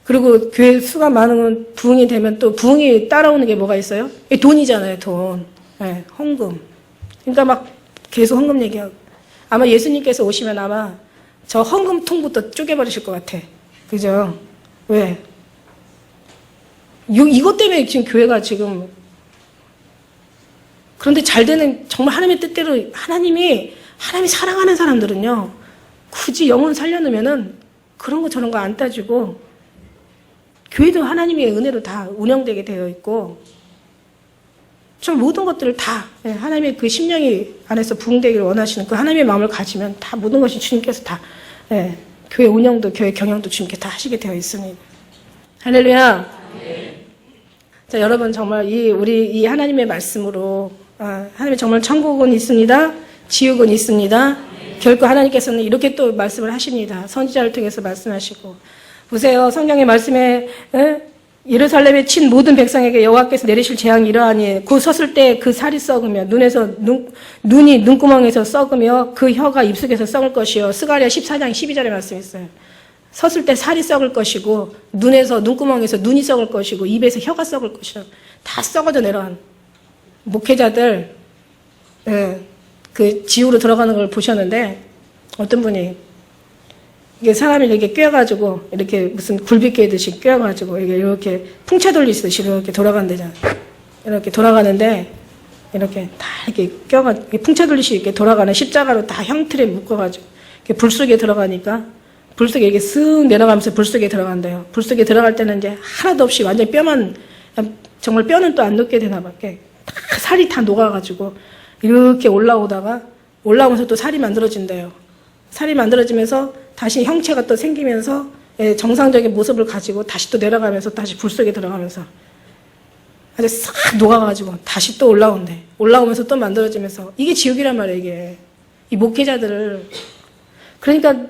그리고 교회 수가 많으면 부흥이 되면 또 부흥이 따라오는 게 뭐가 있어요? 돈이잖아요, 돈. 네, 헌금. 그러니까 막 계속 헌금 얘기하고. 아마 예수님께서 오시면 아마 저 헌금통부터 쪼개버리실 것 같아. 그죠? 왜? 이것 때문에 지금 교회가 지금. 그런데 잘 되는, 정말 하나님의 뜻대로 하나님이 사랑하는 사람들은요, 굳이 영혼 살려놓으면은 그런 거 저런 거 안 따지고, 교회도 하나님의 은혜로 다 운영되게 되어 있고, 좀 모든 것들을 다 하나님의 그 심령이 안에서 부흥되기를 원하시는 그 하나님의 마음을 가지면 다 모든 것이 주님께서 다 교회 운영도 교회 경영도 주님께 다 하시게 되어 있습니다. 할렐루야. 자, 여러분 정말 우리 이 하나님의 말씀으로 하나님의 정말 천국은 있습니다. 지옥은 있습니다. 결코 하나님께서는 이렇게 또 말씀을 하십니다. 선지자를 통해서 말씀하시고 보세요. 성경의 말씀에 예루살렘에 친 모든 백성에게 여호와께서 내리실 재앙이 이러하니 곧 섰을 때 그 살이 썩으며 눈이 눈구멍에서 썩으며 그 혀가 입속에서 썩을 것이요. 스가랴 14장 12절에 말씀했어요. 섰을 때 살이 썩을 것이고 눈구멍에서 눈이 썩을 것이고 입에서 혀가 썩을 것이요. 다 썩어져 내려간 목회자들 그 지옥으로 들어가는 걸 보셨는데 어떤 분이 이게 사람이 이렇게 꿰어가지고 이렇게 무슨 굴비 꿰듯이 꿰어가지고 이렇게 풍차 돌리듯이 이렇게 돌아간대잖아. 이렇게 돌아가는데 이렇게 다 이렇게 풍차 돌리듯이 이렇게 돌아가는 십자가로 다 형틀에 묶어가지고 이렇게 불 속에 들어가니까 불 속에 이렇게 쓱 내려가면서 불 속에 들어간대요. 불 속에 들어갈 때는 이제 하나도 없이 완전 뼈만 정말 뼈는 또 안 녹게 되나 봐. 다 살이 다 녹아가지고 이렇게 올라오면서 또 살이 만들어진대요. 살이 만들어지면서 다시 형체가 또 생기면서 정상적인 모습을 가지고 다시 또 내려가면서 다시 불 속에 들어가면서 아주 싹 녹아가지고 다시 또 올라온대. 올라오면서 또 만들어지면서 이게 지옥이란 말이에요. 이게 이 목회자들을 그러니까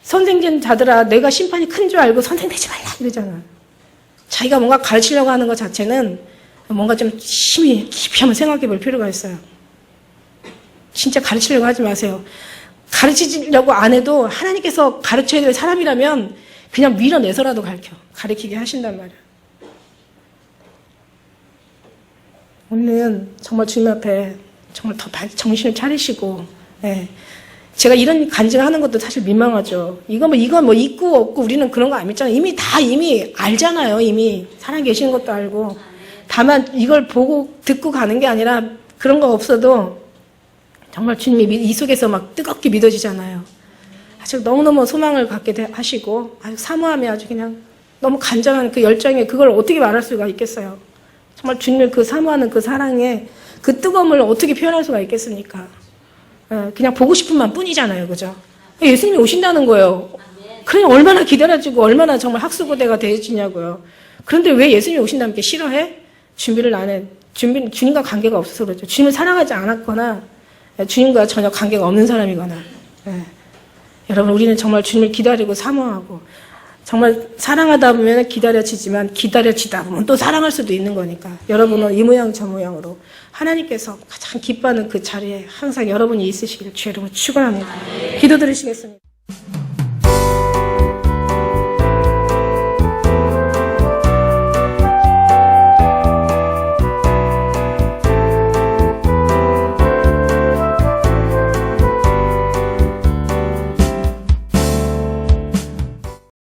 선생된 자들아 내가 심판이 큰 줄 알고 선생되지 말라 이러잖아. 자기가 뭔가 가르치려고 하는 것 자체는 뭔가 좀 깊이 한번 생각해 볼 필요가 있어요. 진짜 가르치려고 하지 마세요. 가르치려고 안 해도 하나님께서 가르쳐야 될 사람이라면 그냥 밀어내서라도 가르치게 하신단 말이에요. 오늘은 정말 주님 앞에 정말 더 정신을 차리시고, 제가 이런 간증하는 것도 사실 민망하죠. 이거 뭐 있고 없고 우리는 그런 거 안 믿잖아요. 이미 알잖아요. 이미 살아계시는 것도 알고. 다만 이걸 보고 듣고 가는 게 아니라 그런 거 없어도 정말 주님이 이 속에서 막 뜨겁게 믿어지잖아요. 아주 너무너무 소망을 갖게 하시고 아주 사모함에 아주 그냥 너무 간절한 그 열정에 그걸 어떻게 말할 수가 있겠어요. 정말 주님을 그 사모하는 그 사랑에 그 뜨거움을 어떻게 표현할 수가 있겠습니까? 그냥 보고 싶은 마음뿐이잖아요. 그죠? 예수님이 오신다는 거예요. 그냥 얼마나 기다려지고 얼마나 정말 학수고대가 되어지냐고요. 그런데 왜 예수님이 오신다면 이렇게 싫어해? 준비를 안 해. 주님과 관계가 없어서 그렇죠. 주님을 사랑하지 않았거나 주님과 전혀 관계가 없는 사람이거나. 여러분 우리는 정말 주님을 기다리고 사모하고 정말 사랑하다 보면 기다려지지만 기다려지다 보면 또 사랑할 수도 있는 거니까 여러분은 이 모양 저 모양으로 하나님께서 가장 기뻐하는 그 자리에 항상 여러분이 있으시길 주의 이름으로 축원합니다. 기도 드리시겠습니다.